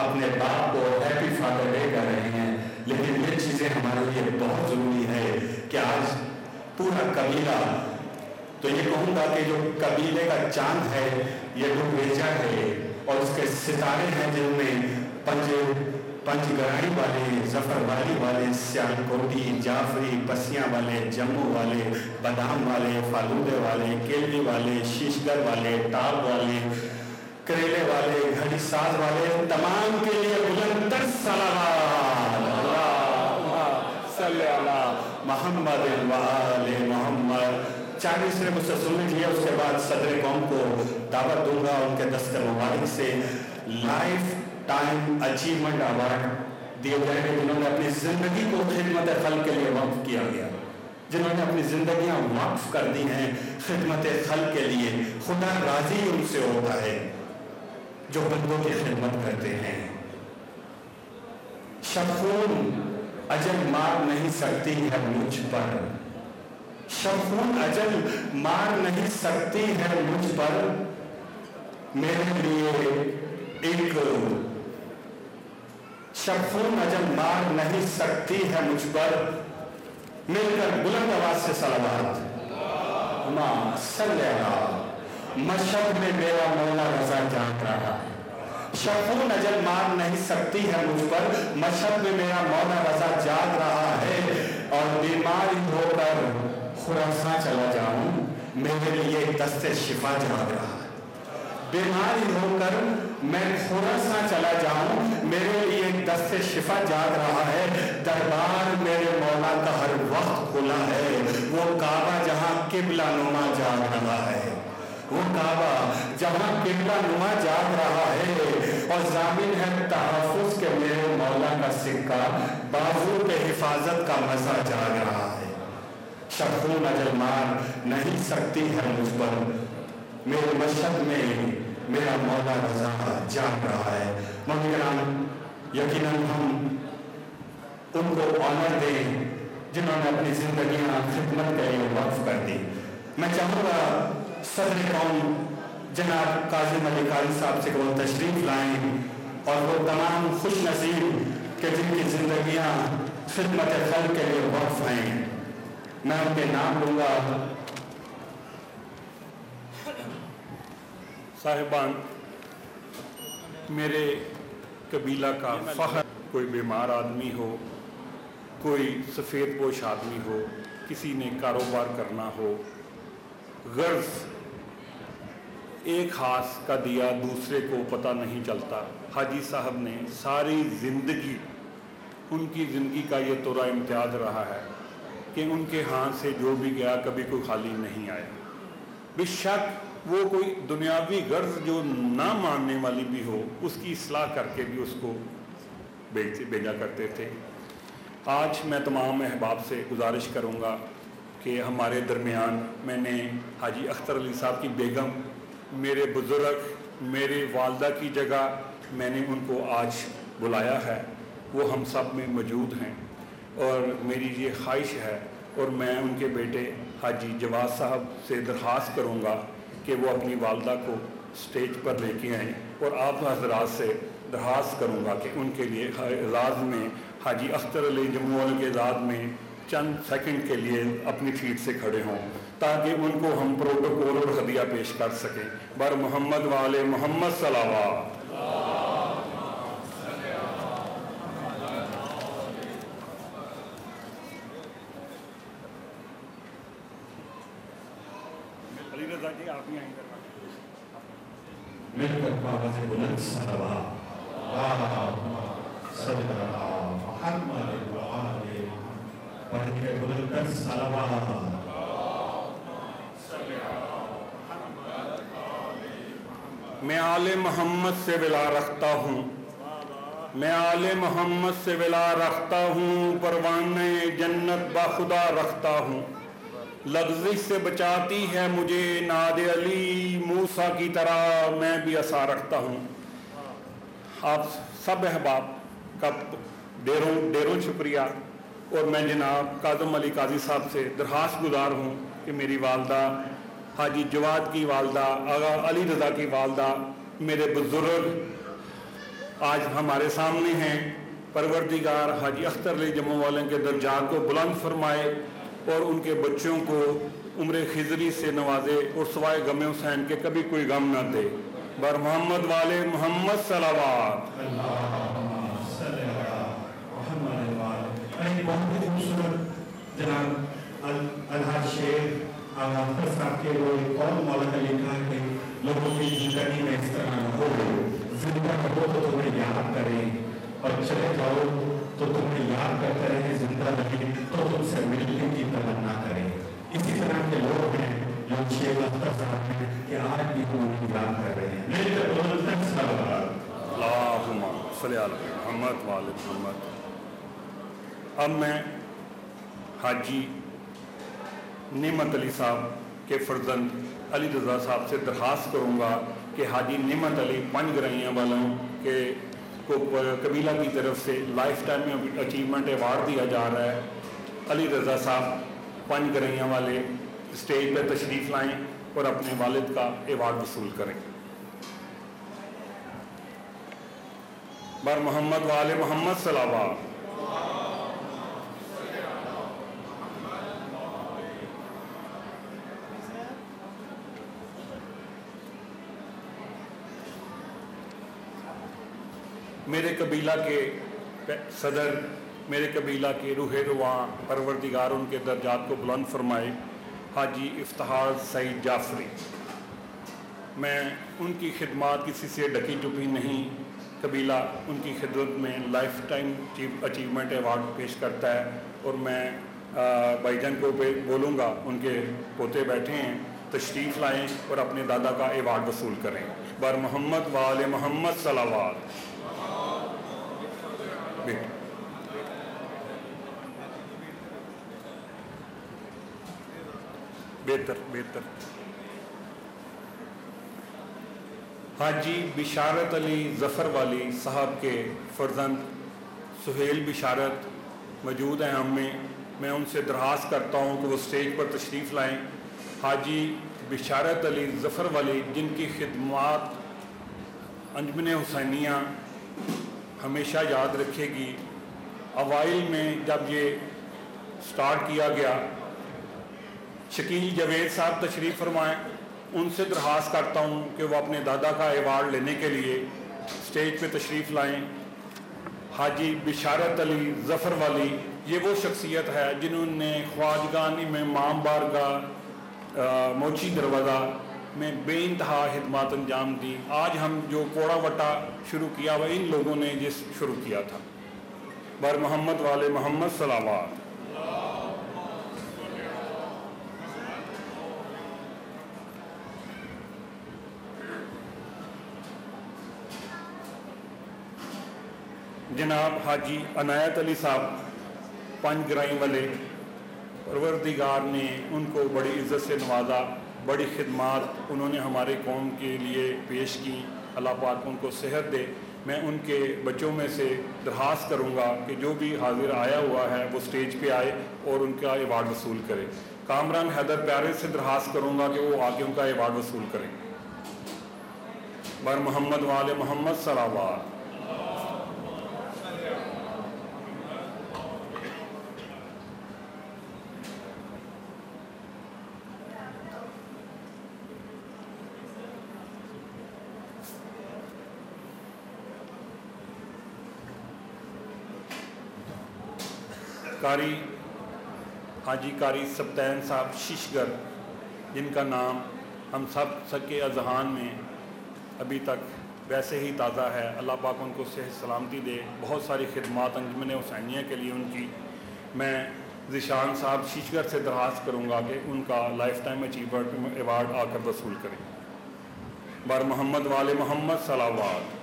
اپنے باپ کو ہیپی فادر ڈے کر رہے ہیں، لیکن یہ چیزیں ہمارے لیے بہت ضروری ہے کہ آج پورا قبیلہ، تو یہ کہوں گا کہ جو قبیلے کا چاند ہے یہ ڈوبیجا ہے، اور اس کے ستارے ہیں جن میں پنج گرائی والے، ظفر والی والے، سیال کوٹی، جعفری، پسیاں والے، جموں والے، بادام والے، فالودے والے، کیلوی والے، شیشگر والے، ٹاپ والے، کریلے والے، گھڑی ساز والے، تمام کے لیے بلند تر صلوات، اللہم صلی علی محمد و آل محمد۔ 40 نے مجھ سے سن لیجیے، اس کے بعد صدر قوم کو دعوت دوں گا، ان کے دست مبارک سے لائف ٹائم اچیومنٹ ایوارڈ دیے جائیں گے، جنہوں نے اپنی زندگی کو خدمت خلق کے لیے وقف کیا گیا، جنہوں نے اپنی زندگیاں وقف کر دی ہیں خدمت خلق کے لیے۔ خدا راضی ان سے ہوتا ہے جو بندوں کی خدمت کرتے ہیں۔ شبخون اجل مار نہیں سکتی ہے مجھ پر، شبخون اجل مار نہیں سکتی ہے مجھ پر، میرے لیے ایک شبخون اجل مار نہیں سکتی ہے مجھ پر، مل کر بلند آواز سے صلوات، اللہم صلی علی مشہد میں میرا مولا رضا جاگ رہا ہے۔ شبخون اجل مار نہیں سکتی ہے مجھ پر، مشہد میں میرا مولا رضا جاگ رہا ہے، اور بیمار ہو کر خراساں چلا جاؤں، میرے لیے دست شفا جاگ رہا ہے۔ بیماری ہو کر میں خراساں چلا جاؤں، میرے لیے دست شفا جاگ رہا ہے، دربار میرے مولا کا ہر وقت کھلا ہے، وہ کعبہ جہاں قبلہ نما جاگ رہا ہے، وہ کعبہ جہاں قبلہ نما جاگ رہا ہے، اور ضامن ہے تحفظ کے میرے مولا کا سکہ، بازو پہ حفاظت کا مزہ جاگ رہا ہے۔ شبخون اجل مار نہیں سکتی ہے مجھ پر، میرے مشہد میں میرا مولا رضا جاگ رہا ہے۔ محترم، یقیناً ہم ان کو آنر دیں جنہوں نے اپنی زندگیاں خدمت کے لیے وقف کر دی۔ میں چاہوں گا صدر قوم جناب کاظم علی قاری صاحب سے کہ وہ تشریف لائیں، اور وہ تمام خوش نصیب کہ جن کی زندگیاں خدمت خلق کے لیے وقف ہیں، میں ان کے نام لوں گا۔ صاحبان، میرے قبیلہ کا فخر، کوئی بیمار آدمی ہو، کوئی سفید پوش آدمی ہو، کسی نے کاروبار کرنا ہو، غرض ایک ہاتھ کا دیا دوسرے کو پتہ نہیں چلتا۔ حاجی صاحب نے ساری زندگی، ان کی زندگی کا یہ طور امتیاز رہا ہے کہ ان کے ہاتھ سے جو بھی گیا کبھی کوئی خالی نہیں آیا۔ بے شک وہ کوئی دنیاوی غرض جو نہ ماننے والی بھی ہو، اس کی اصلاح کر کے بھی اس کو بھیجا کرتے تھے۔ آج میں تمام احباب سے گزارش کروں گا کہ ہمارے درمیان میں نے حاجی اختر علی صاحب کی بیگم، میرے بزرگ، میرے والدہ کی جگہ میں نے ان کو آج بلایا ہے، وہ ہم سب میں موجود ہیں، اور میری یہ خواہش ہے، اور میں ان کے بیٹے حاجی جواز صاحب سے درخواست کروں گا کہ وہ اپنی والدہ کو سٹیج پر لے کے آئیں، اور آپ حضرات سے درخواست کروں گا کہ ان کے لیے اعزاز میں حاجی اختر علی جموں والے کے اعزاز میں چند سیکنڈ کے لیے اپنی فیٹ سے کھڑے ہوں، تاکہ ان کو ہم پروٹوکول اور ہدیہ پیش کر سکیں۔ بر محمد والے محمد صلوات۔ مل کر بابا سے بلند صلوات، صلی اللہ محمد و آل پڑھ کے بلند کر صلوات۔ میں آل محمد سے ولا رکھتا ہوں، میں آل محمد سے ولا رکھتا ہوں، پروانہ جنت باخدا رکھتا ہوں، لغزش سے بچاتی ہے مجھے ناد علی، موسیٰ کی طرح میں بھی عصا رکھتا ہوں۔ آپ سب احباب کا ڈیروں شکریہ، اور میں جناب کاظم علی قاضی صاحب سے درخواست گزار ہوں کہ میری والدہ حاجی جواد کی والدہ، آغا علی رضا کی والدہ، میرے بزرگ آج ہمارے سامنے ہیں، پروردگار حاجی اختر علی جموں والوں کے درجات کو بلند فرمائے اور ان کے بچوں کو عمر خضری سے نوازے اور سوائے غم حسین کے کبھی کوئی غم نہ دے۔ بر محمد والے محمد صلوات۔ بہت ہی خوبصورت جناب الحاج شیر آغا اختر صاحب کے وہ ایک اور مولا نے لکھا کہ لوگوں کی زندگی میں اس طرح نہ ہو، زندہ ہو تو تمہیں یاد کریں اور چلے جاؤ تو تمہیں یاد کرتے رہیں، زندہ رہیں تو تم سے ملنے کی تمنا کریں۔ اسی طرح کے لوگ ہیں جو شیر اختر صاحب ہیں کہ آج بھی ہم انہیں یاد کر رہے ہیں۔ میرے اللہم صلی علی محمد والد محمد۔ اب میں حاجی نعمت علی صاحب کے فرزند علی رضا صاحب سے درخواست کروں گا کہ حاجی نعمت علی پنج گرائیاں والوں کے کو قبیلہ کی طرف سے لائف ٹائم اچیومنٹ ایوارڈ دیا جا رہا ہے۔ علی رضا صاحب پنج گرائیاں والے اسٹیج پہ تشریف لائیں اور اپنے والد کا ایوارڈ وصول کریں۔ بر محمد والے محمد صلوات۔ میرے قبیلہ کے صدر، میرے قبیلہ کے روح رواں، پروردگار ان کے درجات کو بلند فرمائے، حاجی افتخار سعید جعفری، میں ان کی خدمات کسی سے ڈکی چپی نہیں، قبیلہ ان کی خدمت میں لائف ٹائم اچیومنٹ ایوارڈ پیش کرتا ہے، اور میں بھائی جان کو بولوں گا، ان کے پوتے بیٹھے ہیں، تشریف لائیں اور اپنے دادا کا ایوارڈ وصول کریں۔ بر محمد وآل محمد صلوات۔ بہتر حاجی بشارت علی ظفر والی صاحب کے فرزند سہیل بشارت موجود ہیں ہم میں ان سے درخواست کرتا ہوں کہ وہ اسٹیج پر تشریف لائیں۔ حاجی بشارت علی ظفر والی، جن کی خدمات انجمن حسینیہ ہمیشہ یاد رکھے گی۔ اوائل میں جب یہ سٹارٹ کیا گیا، شکیل جاوید صاحب تشریف فرمائیں، ان سے درخواست کرتا ہوں کہ وہ اپنے دادا کا ایوارڈ لینے کے لیے اسٹیج پہ تشریف لائیں۔ حاجی بشارت علی ظفر والی یہ وہ شخصیت ہے جنہوں نے خواجگانی میں امام بارگاہ موچی دروازہ میں بے انتہا خدمات انجام دی۔ آج ہم جو کوڑا وٹا شروع کیا وہ ان لوگوں نے جس شروع کیا تھا۔ بر محمد والے محمد صلوات۔ جناب حاجی عنایت علی صاحب پنج گرائی والے، پروردگار نے ان کو بڑی عزت سے نوازا، بڑی خدمات انہوں نے ہمارے قوم کے لیے پیش کی، اللہ پاک ان کو صحت دے۔ میں ان کے بچوں میں سے درخواست کروں گا کہ جو بھی حاضر آیا ہوا ہے وہ اسٹیج پہ آئے اور ان کا ایوارڈ وصول کرے۔ کامران حیدر پیارے سے درخواست کروں گا کہ وہ آگے ان کا ایوارڈ وصول کریں۔ بر محمد وآل محمد صلوات۔ قاری حاجی قاری سبتین صاحب ششگر، جن کا نام ہم سب کے اذہان میں ابھی تک ویسے ہی تازہ ہے، اللہ پاک ان کو صحت سلامتی دے۔ بہت ساری خدمات انجمن حسینیہ کے لیے ان کی۔ میں ذیشان صاحب ششگر سے درخواست کروں گا کہ ان کا لائف ٹائم اچیومنٹ ایوارڈ آ کر وصول کریں۔ بر محمد وآل محمد صلوات۔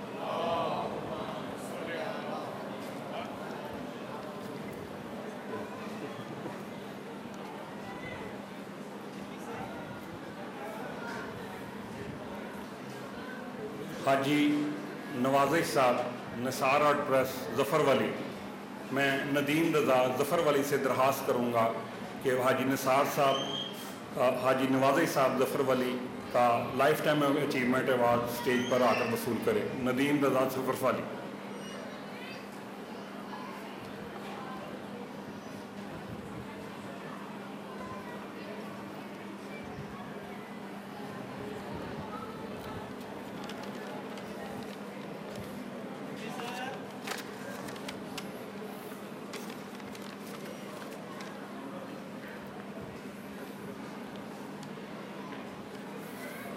حاجی نوازش صاحب نثار آرٹ پریس ظفر ولی، میں ندیم رضا ظفر ولی سے درخواست کروں گا کہ حاجی نثار صاحب حاجی نوازش صاحب ظفر ولی کا lifetime achievement award stage پر آ کر وصول کرے۔ ندیم رضا ظفر ولی۔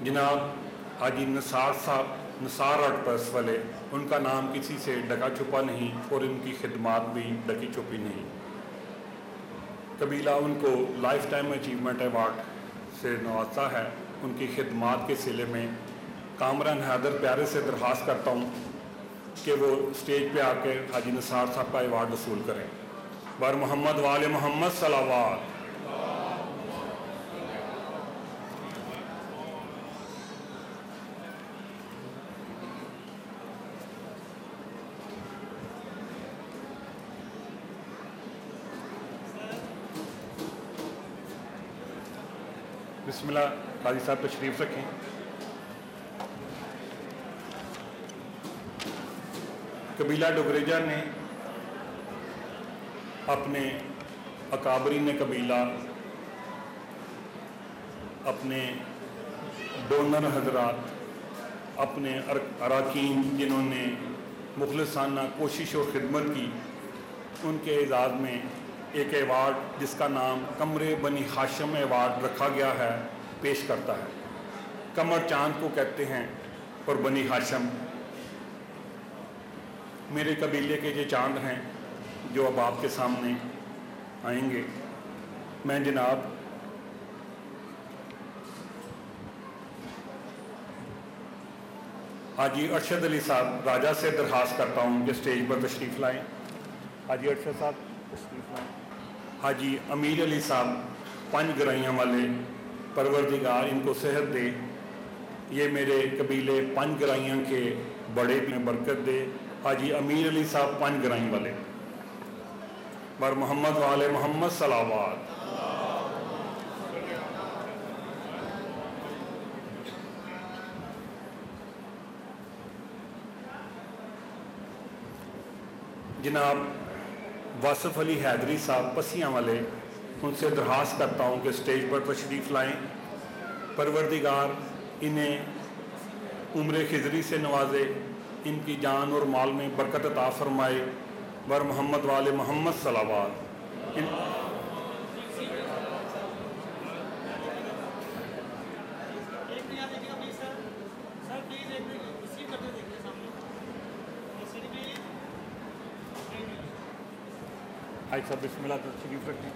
جناب حاجی نثار صاحب نثار آرٹ پریس والے، ان کا نام کسی سے ڈکا چھپا نہیں اور ان کی خدمات بھی ڈکی چھپی نہیں۔ قبیلہ ان کو لائف ٹائم اچیومنٹ ایوارڈ سے نوازتا ہے۔ ان کی خدمات کے سلسلے میں کامران حیدر پیارے سے درخواست کرتا ہوں کہ وہ اسٹیج پہ آ کے حاجی نثار صاحب کا ایوارڈ وصول کریں۔ بر محمد وال محمد صلوات۔ بسم اللہ، قاضی صاحب تشریف رکھیں۔ قبیلہ ڈگریجہ نے اپنے اکابرین قبیلہ، اپنے ڈونر حضرات، اپنے اراکین جنہوں نے مخلصانہ کوشش اور خدمت کی، ان کے اعزاز میں ایک ایوارڈ جس کا نام قمر بنی ہاشم ایوارڈ رکھا گیا ہے پیش کرتا ہے۔ قمر چاند کو کہتے ہیں اور بنی ہاشم میرے قبیلے کے جو چاند ہیں جو اب آپ کے سامنے آئیں گے۔ میں جناب حاجی ارشد علی صاحب راجہ سے درخواست کرتا ہوں کہ اسٹیج پر تشریف لائیں۔ حاجی ارشد صاحب تشریف لائیں۔ حاجی امیر علی صاحب پنج گرائیاں والے، پروردگار ان کو صحت دے، یہ میرے قبیلے پنج گرائیاں کے بڑے میں برکت دے۔ حاجی امیر علی صاحب پنج گرائیاں والے، بر محمد وال محمد صلوات۔ جناب واصف علی حیدری صاحب پسیاں والے، ان سے درخواست کرتا ہوں کہ اسٹیج پر تشریف لائیں۔ پروردگار انہیں عمر خضری سے نوازے، ان کی جان اور مال میں برکت عطا فرمائے، بر محمد وال محمد صلوات۔ حاجی صاحب بسم اللہ تشریف رکھیں۔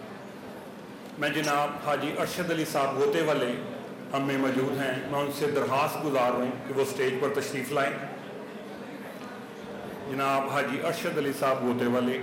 میں جناب حاجی ارشد علی صاحب گوتے والے ہم میں موجود ہیں، میں ان سے درخواست گزار ہوں کہ وہ اسٹیج پر تشریف لائیں۔ جناب حاجی ارشد علی صاحب گوتے والے۔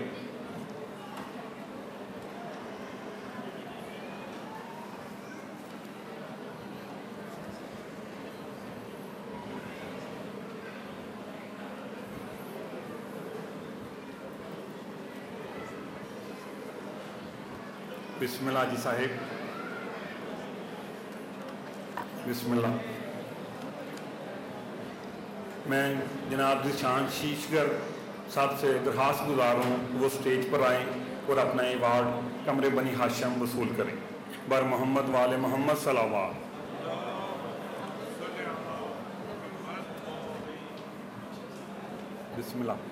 بسم اللہ جی صاحب، بسم اللہ۔ میں جناب ذیشان شیشگر صاحب سے درخواست گزار ہوں وہ اسٹیج پر آئیں اور اپنا ایوارڈ قمر بنی ہاشم وصول کریں، بر محمد وال محمد صلوات۔ بسم اللہ۔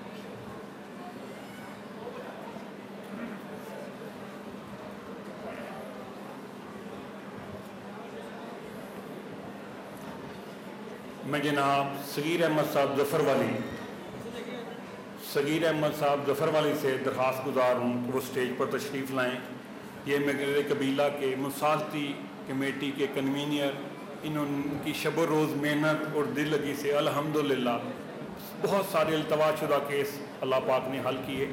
میں جناب صغیر احمد صاحب ظفر والی سے درخواست گزار ہوں کہ وہ اسٹیج پر تشریف لائیں۔ یہ میرے قبیلہ کے مصالحتی کمیٹی کے کنوینئر، انہوں کی شب و روز محنت اور دل لگی سے الحمدللہ بہت سارے التوا شدہ کیس اللہ پاک نے حل کیے۔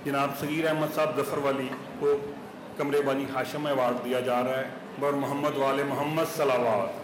جناب صغیر احمد صاحب ظفر والی کو قمر بنی ہاشم ایوارڈ دیا جا رہا ہے، بر محمد وال محمد صلوات۔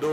2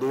2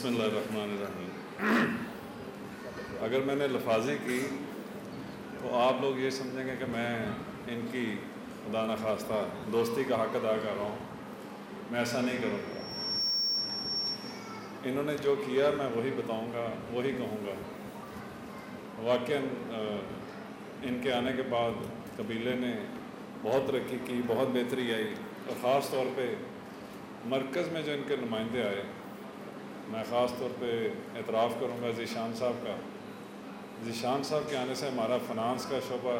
بسم اللہ الرحمن الرحیم۔ اگر میں نے لفاظی کی تو آپ لوگ یہ سمجھیں گے کہ میں ان کی خدا نخواستہ دوستی کا حق ادا کر رہا ہوں، میں ایسا نہیں کروں گا۔ انہوں نے جو کیا میں وہی بتاؤں گا، وہی کہوں گا۔ واقعاً ان کے آنے کے بعد قبیلے نے بہت ترقی کی، بہت بہتری آئی، اور خاص طور پہ مرکز میں جو ان کے نمائندے آئے، میں خاص طور پہ اعتراف کروں گا ذیشان صاحب کا۔ ذیشان صاحب کے آنے سے ہمارا فنانس کا شعبہ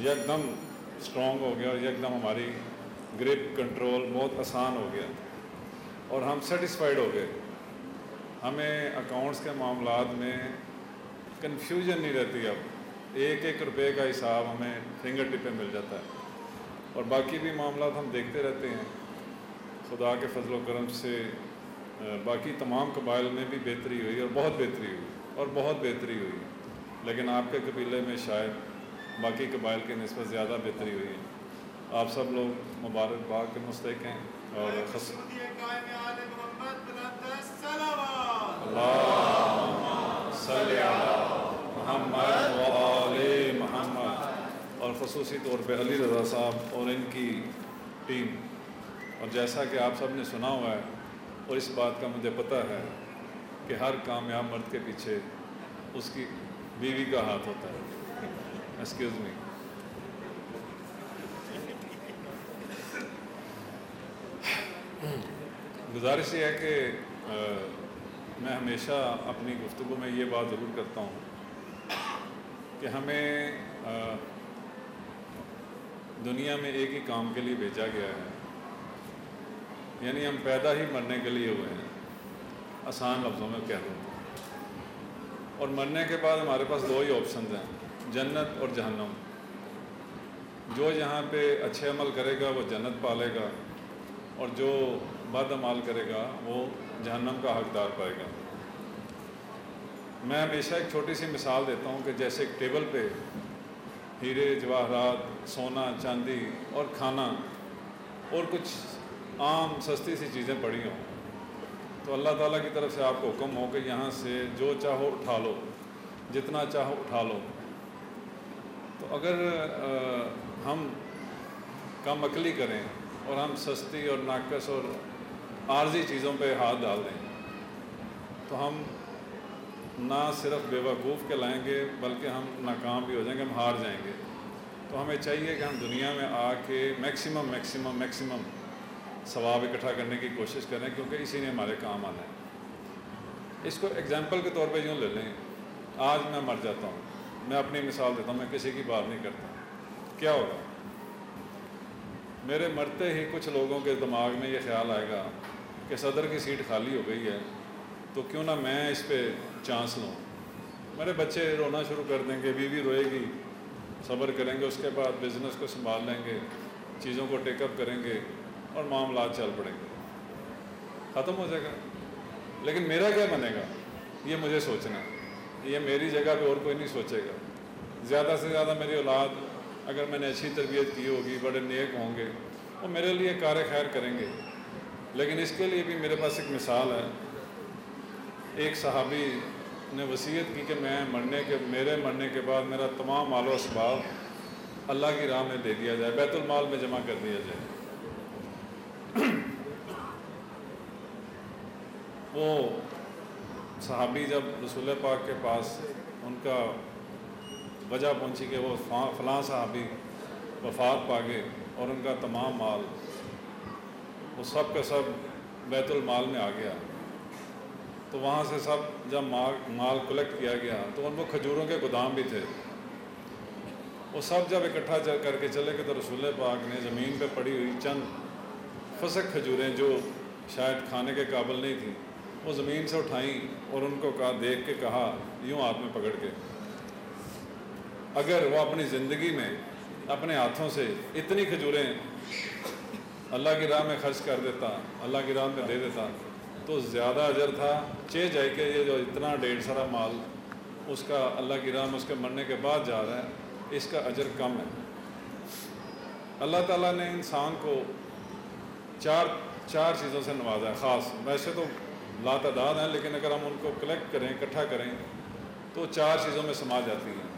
یک دم اسٹرانگ ہو گیا، اور یک دم ہماری گرپ کنٹرول بہت آسان ہو گیا، اور ہم سیٹسفائیڈ ہو گئے۔ ہمیں اکاؤنٹس کے معاملات میں کنفیوژن نہیں رہتی، اب ایک ایک روپے کا حساب ہمیں فنگر ٹپ پہ مل جاتا ہے، اور باقی بھی معاملات ہم دیکھتے رہتے ہیں۔ خدا کے فضل و کرم سے باقی تمام قبائل میں بھی بہتری ہوئی، اور بہت بہتری ہوئی، اور بہت بہتری ہوئی، لیکن آپ کے قبیلے میں شاید باقی قبائل کی نسبت زیادہ بہتری ہوئی ہے۔ آپ سب لوگ مبارکباد کے مستحق ہیں، اور اللہم صلی علی محمد و آل محمد، اور خصوصی طور پہ علی رضا صاحب اور ان کی ٹیم۔ اور جیسا کہ آپ سب نے سنا ہوا ہے، اور اس بات کا مجھے پتہ ہے کہ ہر کامیاب مرد کے پیچھے اس کی بیوی کا ہاتھ ہوتا ہے۔ Excuse me. گزارش یہ ہے کہ میں ہمیشہ اپنی گفتگو میں یہ بات ضرور کرتا ہوں کہ ہمیں دنیا میں ایک ہی کام کے لیے بھیجا گیا ہے، یعنی ہم پیدا ہی مرنے کے لیے ہوئے ہیں، آسان لفظوں میں کہہ دوں۔ اور مرنے کے بعد ہمارے پاس دو ہی آپشنز ہیں، جنت اور جہنم۔ جو یہاں پہ اچھے عمل کرے گا وہ جنت پالے گا، اور جو بد عمل کرے گا وہ جہنم کا حقدار پائے گا۔ میں ہمیشہ ایک چھوٹی سی مثال دیتا ہوں کہ جیسے ایک ٹیبل پہ ہیرے جواہرات، سونا چاندی اور کھانا اور کچھ عام سستی سی چیزیں پڑی ہوں، تو اللہ تعالیٰ کی طرف سے آپ کو حکم ہو کہ یہاں سے جو چاہو اٹھا لو، جتنا چاہو اٹھا لو۔ تو اگر ہم کم عقلی کریں اور ہم سستی اور ناقص اور عارضی چیزوں پہ ہاتھ ڈال دیں، تو ہم نہ صرف بے وقوف کہلائیں گے بلکہ ہم ناکام بھی ہو جائیں گے، ہم ہار جائیں گے۔ تو ہمیں چاہیے کہ ہم دنیا میں آ کے میکسیمم ثواب اکٹھا کرنے کی کوشش کریں، کیونکہ اسی نے ہمارے کام آنا ہے۔ اس کو ایگزامپل کے طور پہ یوں لے لیں، آج میں مر جاتا ہوں، میں اپنی مثال دیتا ہوں، میں کسی کی بات نہیں کرتا، کیا ہوگا؟ میرے مرتے ہی کچھ لوگوں کے دماغ میں یہ خیال آئے گا کہ صدر کی سیٹ خالی ہو گئی ہے، تو کیوں نہ میں اس پہ چانس لوں۔ میرے بچے رونا شروع کر دیں گے، بیوی روئے گی، صبر کریں گے، اس کے بعد بزنس کو سنبھال لیں گے، چیزوں کو ٹیک اپ کریں گے، اور معاملات چل پڑیں گے، ختم ہو جائے گا۔ لیکن میرا کیا بنے گا، یہ مجھے سوچنا ہے، یہ میری جگہ پہ اور کوئی نہیں سوچے گا۔ زیادہ سے زیادہ میری اولاد، اگر میں نے اچھی تربیت کی ہوگی، بڑے نیک ہوں گے، وہ میرے لیے کار خیر کریں گے۔ لیکن اس کے لیے بھی میرے پاس ایک مثال ہے۔ ایک صحابی نے وصیت کی کہ میرے مرنے کے بعد میرا تمام مال و اسباب اللہ کی راہ میں دے دیا جائے، بیت المال میں جمع کر دیا جائے۔ وہ صحابی جب رسول پاک کے پاس ان کا وجہ پہنچی کہ وہ فلاں صحابی وفات پا گئے اور ان کا تمام مال وہ سب کا سب بیت المال میں آ گیا، تو وہاں سے سب جب مال کلیکٹ کیا گیا تو ان کو کھجوروں کے گودام بھی تھے، وہ سب جب اکٹھا کر کے چلے گئے تو رسول پاک نے زمین پہ پڑی ہوئی چند فسق کھجوریں جو شاید کھانے کے قابل نہیں تھیں، وہ زمین سے اٹھائیں اور ان کو دیکھ کے کہا یوں ہاتھ میں پکڑ کے، اگر وہ اپنی زندگی میں اپنے ہاتھوں سے اتنی کھجوریں اللہ کی راہ میں خرچ کر دیتا، اللہ کی راہ میں دے دیتا، تو زیادہ اجر تھا چہ جائے کہ یہ جو اتنا ڈھیر سارا مال اس کا اللہ کی راہ میں اس کے مرنے کے بعد جا رہا ہے، اس کا اجر کم ہے۔ اللہ تعالیٰ نے انسان کو چار چیزوں سے نوازا ہے خاص، ویسے تو لاتعداد ہیں، لیکن اگر ہم ان کو کلیکٹ کریں، اکٹھا کریں تو 4 چیزوں میں سما جاتی ہیں۔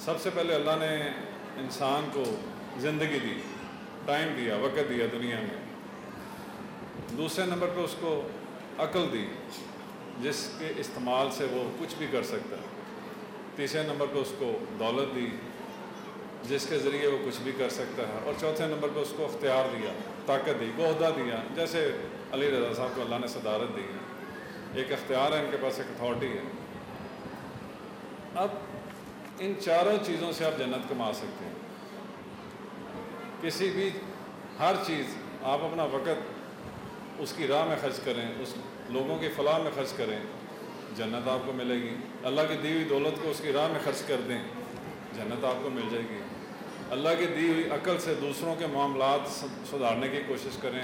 سب سے پہلے اللہ نے انسان کو زندگی دی، ٹائم دیا، وقت دیا دنیا میں۔ دوسرے نمبر پہ اس کو عقل دی جس کے استعمال سے وہ کچھ بھی کر سکتا ہے۔ تیسرے نمبر پہ اس کو دولت دی جس کے ذریعے وہ کچھ بھی کر سکتا ہے، اور چوتھے نمبر پہ اس کو اختیار دیا، طاقت دی، عہدہ دیا، جیسے علی رضا صاحب کو اللہ نے صدارت دی ہے، ایک اختیار ہے ان کے پاس، ایک اتھارٹی ہے۔ اب ان چاروں چیزوں سے آپ جنت کما سکتے ہیں۔ کسی بھی ہر چیز آپ اپنا وقت اس کی راہ میں خرچ کریں، اس لوگوں کی فلاح میں خرچ کریں، جنت آپ کو ملے گی۔ اللہ کی دی ہوئی دولت کو اس کی راہ میں خرچ کر دیں، جنت آپ کو مل جائے گی۔ اللہ کی دی ہوئی عقل سے دوسروں کے معاملات سدھارنے کی کوشش کریں،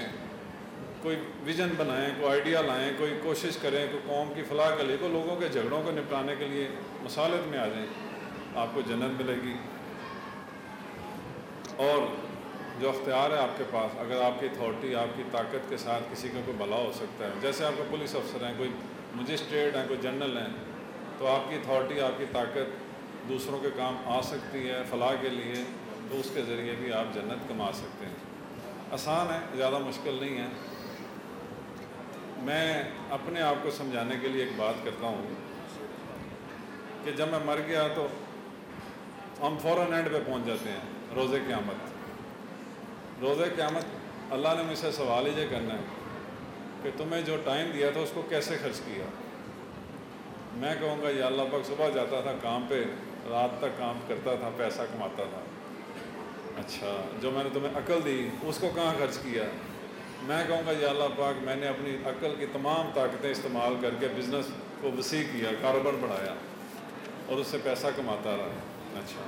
کوئی ویژن بنائیں، کوئی آئیڈیا لائیں، کوئی کوشش کریں، کوئی قوم کی فلاح کے لیے، کوئی لوگوں کے جھگڑوں کو نپٹانے کے لیے مصالحت میں آ جائیں، آپ کو جنت ملے گی۔ اور جو اختیار ہے آپ کے پاس، اگر آپ کی اتھارٹی، آپ کی طاقت کے ساتھ کسی کا کوئی بھلا ہو سکتا ہے، جیسے آپ کو پولیس افسر ہیں، کوئی مجسٹریٹ ہیں، کوئی جنرل ہیں، تو آپ کی اتھارٹی، آپ کی طاقت دوسروں کے کام آ سکتی ہے فلاح کے لیے، تو اس کے ذریعے بھی آپ جنت کما سکتے ہیں۔ آسان ہے، زیادہ مشکل نہیں ہے۔ میں اپنے آپ کو سمجھانے کے لیے ایک بات کرتا ہوں کہ جب میں مر گیا تو ہم فوراً اینڈ پہ پہنچ جاتے ہیں، روزِ قیامت۔ روزِ قیامت اللہ نے مجھ سے سوال یہ کرنا ہے کہ تمہیں جو ٹائم دیا تھا اس کو کیسے خرچ کیا۔ میں کہوں گا یا اللہ پاک، صبح جاتا تھا کام پہ، رات تک کام کرتا تھا، پیسہ کماتا تھا۔ اچھا، جو میں نے تمہیں عقل دی اس کو کہاں خرچ کیا؟ میں کہوں گا یا اللہ پاک، میں نے اپنی عقل کی تمام طاقتیں استعمال کر کے بزنس کو وسیع کیا، کاروبار بڑھایا اور اس سے پیسہ کماتا رہا۔ اچھا،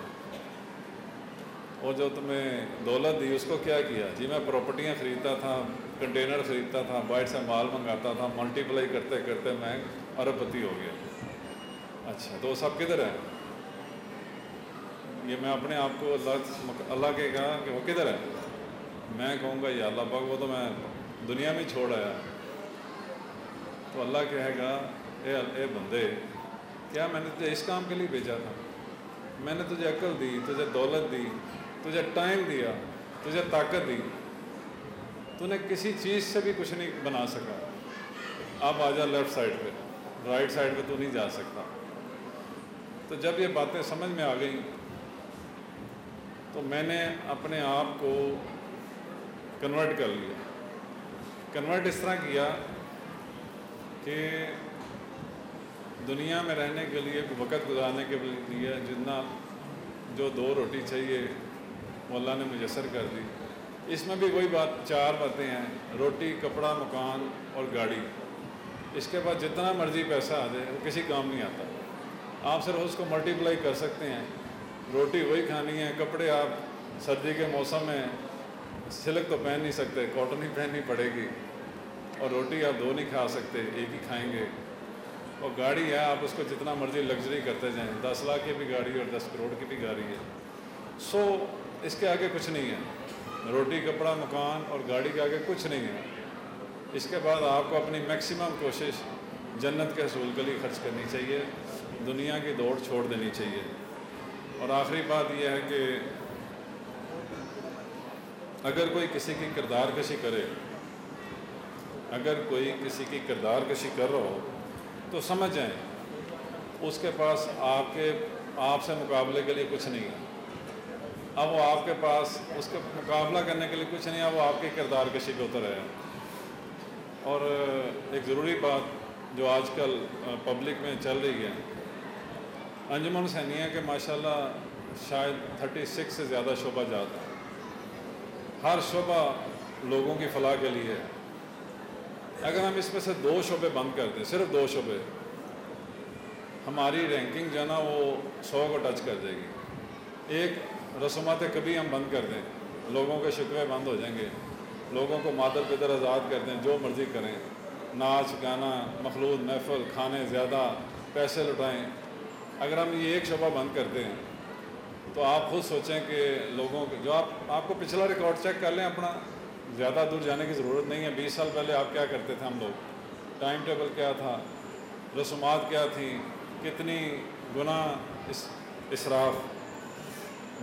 اور جو تمہیں دولت دی اس کو کیا کیا؟ جی میں پراپرٹیاں خریدتا تھا، کنٹینر خریدتا تھا، باہر سے مال منگاتا تھا، ملٹی پلائی کرتے کرتے میں ارب پتی ہو گیا۔ اچھا، تو وہ سب کدھر ہے؟ یہ میں اپنے آپ کو اللہ کے کہا کہ وہ کدھر ہے؟ میں کہوں گا یا اللہ پاک، وہ تو میں دنیا میں چھوڑ آیا۔ تو اللہ کہے گا، اے بندے، کیا میں نے تجھے اس کام کے لیے بھیجا تھا؟ میں نے تجھے عقل دی، تجھے دولت دی، تجھے ٹائم دیا، تجھے طاقت دی، تو نے کسی چیز سے بھی کچھ نہیں بنا سکا۔ اب آ جا لیفٹ سائڈ پہ، رائٹ سائڈ پہ تو نہیں جا سکتا۔ تو جب یہ باتیں سمجھ میں آ گئیں تو میں نے اپنے آپ کو کنورٹ کر لیا۔ کنورٹ اس طرح کیا کہ دنیا میں رہنے کے لیے، وقت گزارنے کے لیے جتنا جو 2 روٹی چاہیے وہ اللہ نے میسر کر دی۔ اس میں بھی وہی بات، 4 باتیں ہیں: روٹی، کپڑا، مکان اور گاڑی۔ اس کے بعد جتنا مرضی پیسہ آ جائے وہ کسی کام نہیں آتا۔ آپ صرف اس کو ملٹی پلائی کر سکتے ہیں۔ روٹی وہی کھانی ہے، کپڑے آپ سردی کے موسم میں سلک تو پہن نہیں سکتے، کاٹن ہی پہننی پڑے گی، اور روٹی آپ 2 نہیں کھا سکتے، ایک ہی کھائیں گے۔ اور گاڑی ہے، آپ اس کو جتنا مرضی لگژری کرتے جائیں، 10 لاکھ کی بھی گاڑی اور 10 کروڑ کی بھی گاڑی ہے۔ سو اس کے آگے کچھ نہیں ہے، روٹی، کپڑا، مکان اور گاڑی کے آگے کچھ نہیں ہے۔ اس کے بعد آپ کو اپنی میکسیمم کوشش جنت کے حصول کے لیے خرچ کرنی چاہیے، دنیا کی دوڑ چھوڑ دینی چاہیے۔ اور آخری بات یہ ہے کہ اگر کوئی کسی کی کردار کشی کرے، اگر کوئی کسی کی کردار کشی کر رہا ہو تو سمجھ جائیں اس کے پاس آپ سے مقابلے کے لیے کچھ نہیں ہے۔ اب وہ آپ کے پاس اس کا مقابلہ کرنے کے لیے کچھ نہیں ہے، وہ آپ کی کردار کشی پہ اتر ہے۔ اور ایک ضروری بات جو آج کل پبلک میں چل رہی ہے، انجمن حسینیہ کے ماشاءاللہ شاید 36 سے زیادہ شعبہ جات ہیں۔ ہر شعبہ لوگوں کی فلاح کے لیے ہے۔ اگر ہم اس میں سے 2 شعبے بند کر دیں، صرف 2 شعبے، ہماری رینکنگ جو ہے نا وہ 100 کو ٹچ کر جائے گی۔ ایک رسومات کبھی ہم بند کر دیں، لوگوں کے شکوے بند ہو جائیں گے، لوگوں کو مادر پدر آزاد کر دیں، جو مرضی کریں، ناچ گانا، مخلوط محفل، کھانے زیادہ، پیسے لٹائیں۔ اگر ہم یہ ایک شعبہ بند کر دیں تو آپ خود سوچیں کہ لوگوں کے جو آپ کو پچھلا ریکارڈ چیک کر لیں اپنا، زیادہ دور جانے کی ضرورت نہیں ہے۔ 20 سال پہلے آپ کیا کرتے تھے؟ ہم لوگ ٹائم ٹیبل کیا تھا، رسومات کیا تھیں، کتنی گناہ اسراف۔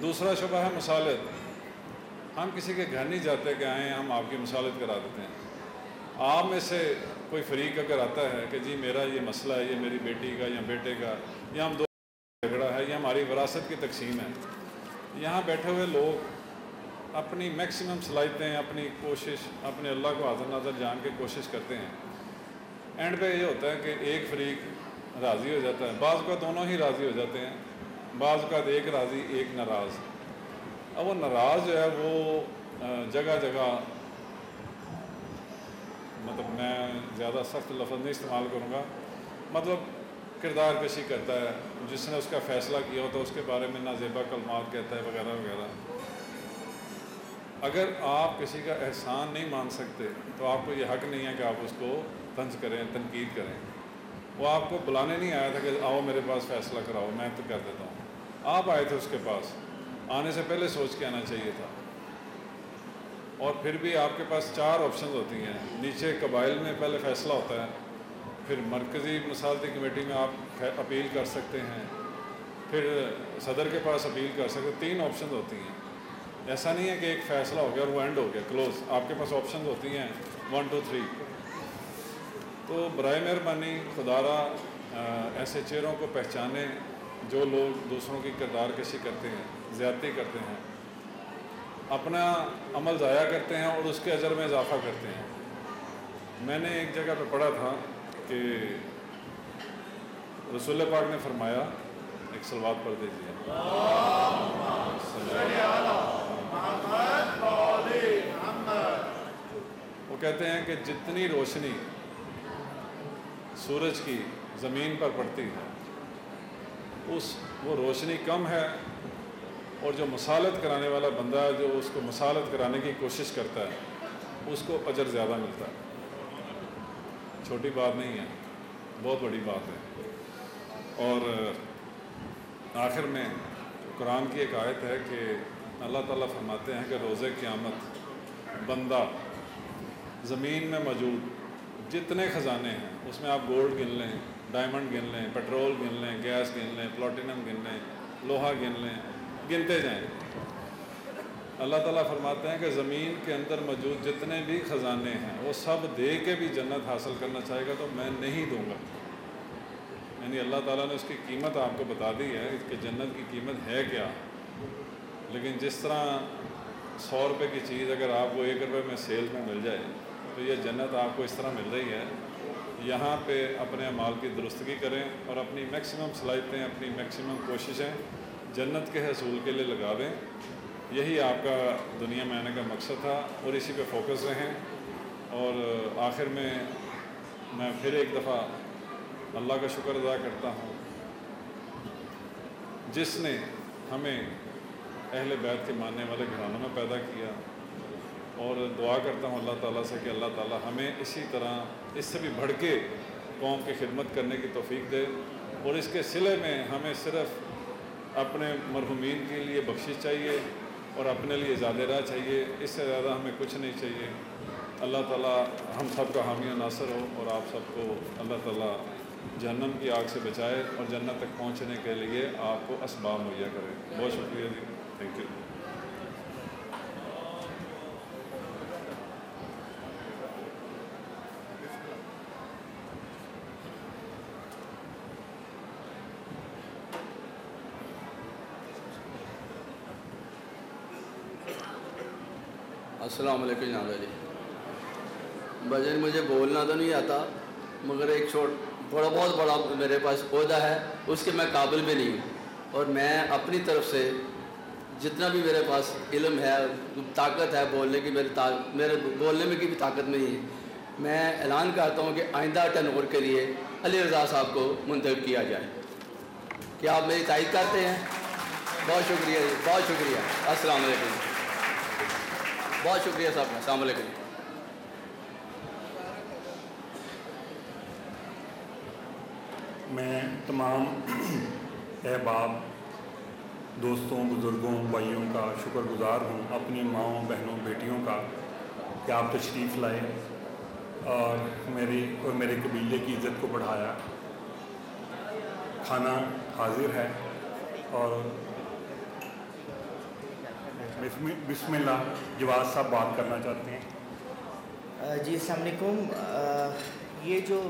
دوسرا شبہ ہے مصالحت۔ ہم کسی کے گھر نہیں جاتے کہ آئیں ہم آپ کی مصالحت کرا دیتے ہیں۔ آپ میں سے کوئی فریق اگر آتا ہے کہ جی میرا یہ مسئلہ ہے، یہ میری بیٹی کا یا بیٹے کا یا ہم دو جھگڑا ہے، یہ ہماری وراثت کی تقسیم ہے، یہاں بیٹھے ہوئے لوگ اپنی میکسیمم صلاحیتیں، اپنی کوشش، اپنے اللہ کو حاضر ناظر جان کے کوشش کرتے ہیں۔ اینڈ پہ یہ ہوتا ہے کہ ایک فریق راضی ہو جاتا ہے، بعض اوقات دونوں ہی راضی ہو جاتے ہیں، بعض اوقات ایک راضی ایک ناراض۔ اب وہ ناراض جو ہے وہ جگہ جگہ، مطلب میں زیادہ سخت لفظ نہیں استعمال کروں گا، مطلب کردار کشی کرتا ہے، جس نے اس کا فیصلہ کیا ہوتا ہے اس کے بارے میں نازیبا کلمات کہتا ہے وغیرہ وغیرہ۔ اگر آپ کسی کا احسان نہیں مان سکتے تو آپ کو یہ حق نہیں ہے کہ آپ اس کو طنز کریں، تنقید کریں۔ وہ آپ کو بلانے نہیں آیا تھا کہ آؤ میرے پاس فیصلہ کراؤ، میں تو کر دیتا ہوں۔ آپ آئے تھے اس کے پاس، آنے سے پہلے سوچ کے آنا چاہیے تھا۔ اور پھر بھی آپ کے پاس 4 آپشنز ہوتی ہیں۔ نیچے قبائل میں پہلے فیصلہ ہوتا ہے، پھر مرکزی مصالحتی کمیٹی میں آپ اپیل کر سکتے ہیں، پھر صدر کے پاس اپیل کر سکتے ہیں۔ 3 آپشنز ہوتی ہیں۔ ایسا نہیں ہے کہ ایک فیصلہ ہو گیا اور وہ اینڈ ہو گیا، کلوز۔ آپ کے پاس آپشنز ہوتی ہیں 1 2 3۔ تو برائے مہربانی خدا را ایسے چہروں کو پہچانیں جو لوگ دوسروں کی کردار کشی کرتے ہیں، زیادتی کرتے ہیں، اپنا عمل ضائع کرتے ہیں اور اس کے اجر میں اضافہ کرتے ہیں۔ میں نے ایک جگہ پہ پڑھا تھا کہ رسول پاک نے فرمایا، ایک صلوات پڑھ دیجیے، وہ کہتے ہیں کہ جتنی روشنی سورج کی زمین پر پڑتی ہے وہ روشنی کم ہے، اور جو مصالحت کرانے والا بندہ جو اس کو مصالحت کرانے کی کوشش کرتا ہے اس کو اجر زیادہ ملتا ہے۔ چھوٹی بات نہیں ہے، بہت بڑی بات ہے۔ اور آخر میں قرآن کی ایک آیت ہے کہ اللہ تعالیٰ فرماتے ہیں کہ روز قیامت بندہ زمین میں موجود جتنے خزانے ہیں اس میں آپ گولڈ گن لیں، ڈائمنڈ گن لیں، پیٹرول گن لیں، گیس گن لیں، پلاٹینم گن لیں، لوہا گن لیں، گنتے جائیں، اللہ تعالیٰ فرماتے ہیں کہ زمین کے اندر موجود جتنے بھی خزانے ہیں وہ سب دے کے بھی جنت حاصل کرنا چاہے گا تو میں نہیں دوں گا۔ یعنی اللہ تعالیٰ نے اس کی قیمت آپ کو بتا دی ہے کہ جنت کی قیمت ہے کیا۔ لیکن جس طرح 100 روپے کی چیز اگر آپ کو 1 روپے میں سیل میں مل جائے تو یہ جنت آپ کو اس طرح مل رہی ہے۔ یہاں پہ اپنے اعمال کی درستگی کریں اور اپنی میکسیمم صلاحیتیں، اپنی میکسیمم کوششیں جنت کے حصول کے لیے لگا دیں۔ یہی آپ کا دنیا میں آنے کا مقصد تھا اور اسی پہ فوکس رہیں۔ اور آخر میں پھر ایک دفعہ اللہ کا شکر ادا کرتا ہوں جس نے ہمیں اہل بیت کے ماننے والے گھرانوں میں پیدا کیا، اور دعا کرتا ہوں اللہ تعالیٰ سے کہ اللہ تعالیٰ ہمیں اسی طرح اس سے بھی بڑھ کے قوم کی خدمت کرنے کی توفیق دے، اور اس کے صلے میں ہمیں صرف اپنے مرحومین کے لیے بخشش چاہیے اور اپنے لیے زیادہ راہ چاہیے، اس سے زیادہ ہمیں کچھ نہیں چاہیے۔ اللہ تعالیٰ ہم سب کا حامی و ناصر ہو اور آپ سب کو اللہ تعالیٰ جہنم کی آگ سے بچائے اور جنت تک پہنچنے کے لیے آپ کو اسباب مہیا کرے۔ بہت شکریہ جی، تھینک یو۔ السلام علیکم جناب جی۔ بھجن مجھے بولنا تو نہیں آتا، مگر ایک تھوڑا بہت بڑا میرے پاس عہدہ ہے، اس کے میں قابل بھی نہیں ہوں، اور میں اپنی طرف سے جتنا بھی میرے پاس علم ہے، طاقت ہے بولنے کی، میرے بولنے میں کی بھی طاقت نہیں ہے، میں اعلان کرتا ہوں کہ آئندہ ٹرنوور کے لیے علی رضا صاحب کو منتخب کیا جائے۔ کیا آپ میری تائید کرتے ہیں؟ بہت شکریہ جی، بہت شکریہ۔ السلام علیکم، بہت شکریہ صاحب، السلام علیکم۔ میں تمام احباب، دوستوں، بزرگوں، بھائیوں کا شکر گزار ہوں، اپنی ماؤں، بہنوں، بیٹیوں کا، کہ آپ تشریف لائے اور میرے قبیلے کی عزت کو بڑھایا. کھانا حاضر ہے اور بسم اللہ جواز صاحب بات کرنا چاہتے ہیں. جی السلام علیکم. یہ جو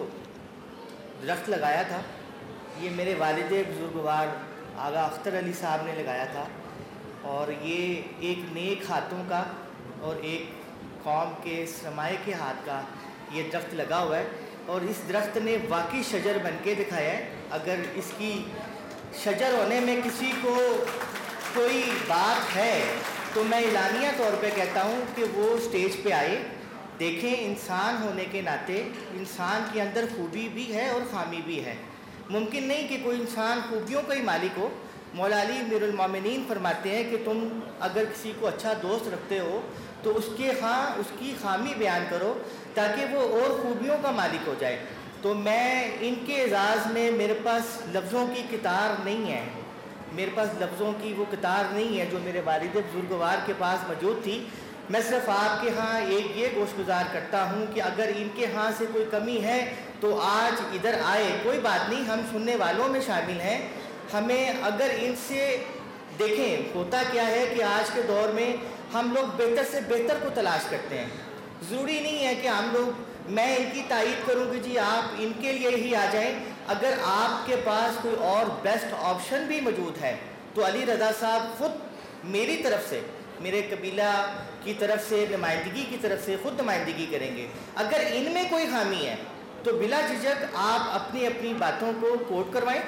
درخت لگایا تھا یہ میرے والد بزرگوار آغا اختر علی صاحب نے لگایا تھا اور یہ ایک نیک ہاتھوں کا اور ایک قوم کے سرمایہ کے ہاتھ کا یہ درخت لگا ہوا ہے اور اس درخت نے واقعی شجر بن کے دکھایا ہے. اگر اس کی شجر ہونے میں کسی کو کوئی بات ہے تو میں اعلانیہ طور پہ کہتا ہوں کہ وہ اسٹیج پہ آئے. دیکھیں انسان ہونے کے ناطے انسان کے اندر خوبی بھی ہے اور خامی بھی ہے. ممکن نہیں کہ کوئی انسان خوبیوں کا ہی مالک ہو. مولا علی امیر المومنین فرماتے ہیں کہ تم اگر کسی کو اچھا دوست رکھتے ہو تو اس کی خامی بیان کرو تاکہ وہ اور خوبیوں کا مالک ہو جائے. تو میں ان کے اعزاز میں میرے پاس لفظوں کی کتار نہیں ہے. میرے پاس لفظوں کی وہ کتار نہیں ہے جو میرے والد بزرگوار کے پاس موجود تھی. میں صرف آپ کے ہاں ایک یہ گوش گزار کرتا ہوں کہ اگر ان کے ہاں سے کوئی کمی ہے تو آج ادھر آئے. کوئی بات نہیں, ہم سننے والوں میں شامل ہیں. ہمیں اگر ان سے دیکھیں ہوتا کیا ہے کہ آج کے دور میں ہم لوگ بہتر سے بہتر کو تلاش کرتے ہیں. ضروری نہیں ہے کہ ہم لوگ میں ان کی تائید کروں کہ جی آپ ان کے لیے ہی آ جائیں. اگر آپ کے پاس کوئی اور بیسٹ آپشن بھی موجود ہے تو علی رضا صاحب خود میری طرف سے میرے قبیلہ کی طرف سے نمائندگی کی طرف سے خود نمائندگی کریں گے. اگر ان میں کوئی خامی ہے تو بلا جھجک آپ اپنی اپنی باتوں کو کوٹ کروائیں,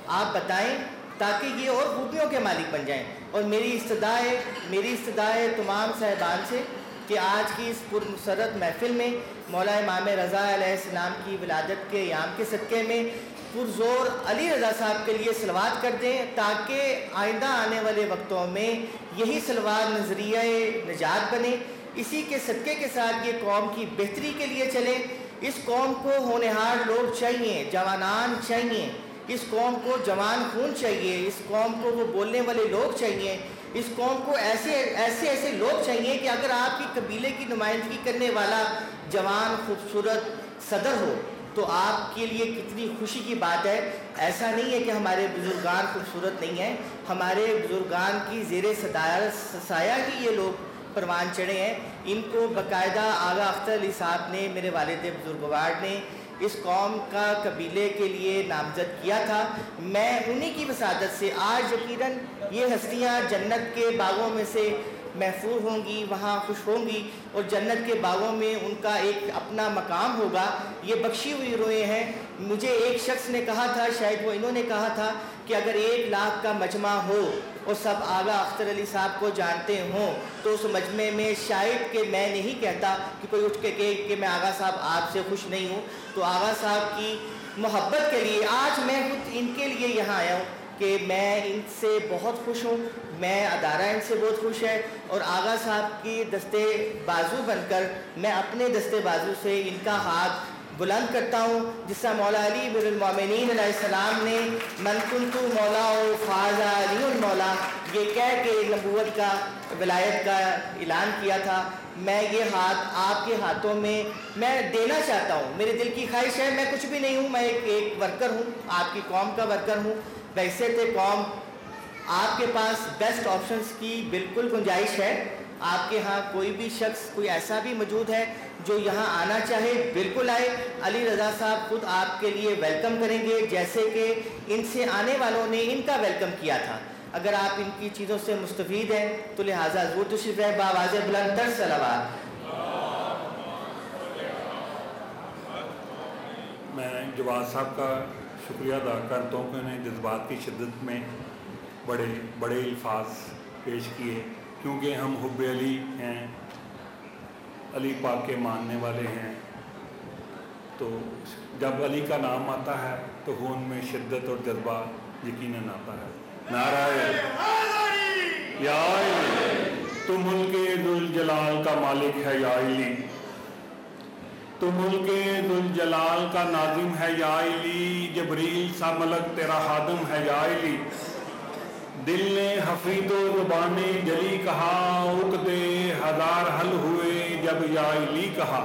آپ بتائیں تاکہ یہ اور خوبیوں کے مالک بن جائیں. اور میری استدعا ہے تمام صاحبان سے کہ آج کی اس پرمسرت محفل میں مولا امام رضا علیہ السلام کی ولادت کے ایام کے صدقے میں پرزور علی رضا صاحب کے لیے صلوات کر دیں تاکہ آئندہ آنے والے وقتوں میں یہی صلوات نظریہ نجات بنے. اسی کے صدقے کے ساتھ یہ قوم کی بہتری کے لیے چلے. اس قوم کو ہونہار لوگ چاہیے, جوانان چاہیے, اس قوم کو جوان خون چاہیے, اس قوم کو وہ بولنے والے لوگ چاہیے, اس قوم کو ایسے لوگ چاہیے کہ اگر آپ کی قبیلے کی نمائندگی کرنے والا جوان خوبصورت صدر ہو تو آپ کے لیے کتنی خوشی کی بات ہے. ایسا نہیں ہے کہ ہمارے بزرگان خوبصورت نہیں ہیں, ہمارے بزرگان کی زیر سایہ ہی یہ لوگ پروان چڑھے ہیں. ان کو باقاعدہ آغا اختر علی صاحب نے, میرے والد بزرگوار نے اس قوم کا قبیلے کے لیے نامزد کیا تھا. میں انہی کی وسادت سے آج یقیناً یہ ہستیاں جنت کے باغوں میں سے محفوظ ہوں گی, وہاں خوش ہوں گی اور جنت کے باغوں میں ان کا ایک اپنا مقام ہوگا. یہ بخشی ہوئی روئیں ہیں. مجھے ایک شخص نے کہا تھا, شاید وہ انہوں نے کہا تھا کہ اگر 1 لاکھ کا مجمع ہو اور سب آغا اختر علی صاحب کو جانتے ہوں تو اس مجمع میں شاید کہ میں نہیں کہتا کہ کوئی اٹھ کے کہے کہ میں آغا صاحب آپ سے خوش نہیں ہوں. تو آغا صاحب کی محبت کے لیے آج میں خود ان کے لیے یہاں آیا ہوں کہ میں ان سے بہت خوش ہوں, میں ادارہ ان سے بہت خوش ہے اور آغا صاحب کی دستے بازو بن کر میں اپنے دستے بازو سے ان کا ہاتھ بلند کرتا ہوں. جس سے مولا علی امیر المومنین علیہ السلام نے من کنت مولا و فاز علی المولا یہ کہہ کے نبوت کا ولایت کا اعلان کیا تھا. میں یہ ہاتھ آپ کے ہاتھوں میں دینا چاہتا ہوں. میرے دل کی خواہش ہے, میں کچھ بھی نہیں ہوں, میں ایک ورکر ہوں, آپ کی قوم کا ورکر ہوں. ویسے تو قوم آپ کے پاس بیسٹ آپشنز کی بالکل گنجائش ہے. آپ کے ہاں کوئی بھی شخص کوئی ایسا بھی موجود ہے جو یہاں آنا چاہے بالکل آئے. علی رضا صاحب خود آپ کے لیے ویلکم کریں گے جیسے کہ ان سے آنے والوں نے ان کا ویلکم کیا تھا. اگر آپ ان کی چیزوں سے مستفید ہیں تو لہٰذا ضرور تشریف رہے. بآواز بلند تر صلوات. میں جواز صاحب کا شکریہ ادا کرتا ہوں کہ انہیں جذبات کی شدت میں بڑے الفاظ پیش کیے, کیونکہ ہم حب علی ہیں, علی پاک کے ماننے والے ہیں. تو جب علی کا نام آتا ہے تو خون میں شدت اور جذبہ یقیناً آتا ہے. نعرہ یا علی, تو ملک ذوالجلال کا مالک ہے یا علی, تو ملک ذوالجلال کا ناظم ہے یا علی, جبریل سا ملک تیرا خادم ہے یا علی. دل نے حفیظ و زبان جلی کہا, عقدے ہزار حل ہوئے جب یا علی کہا.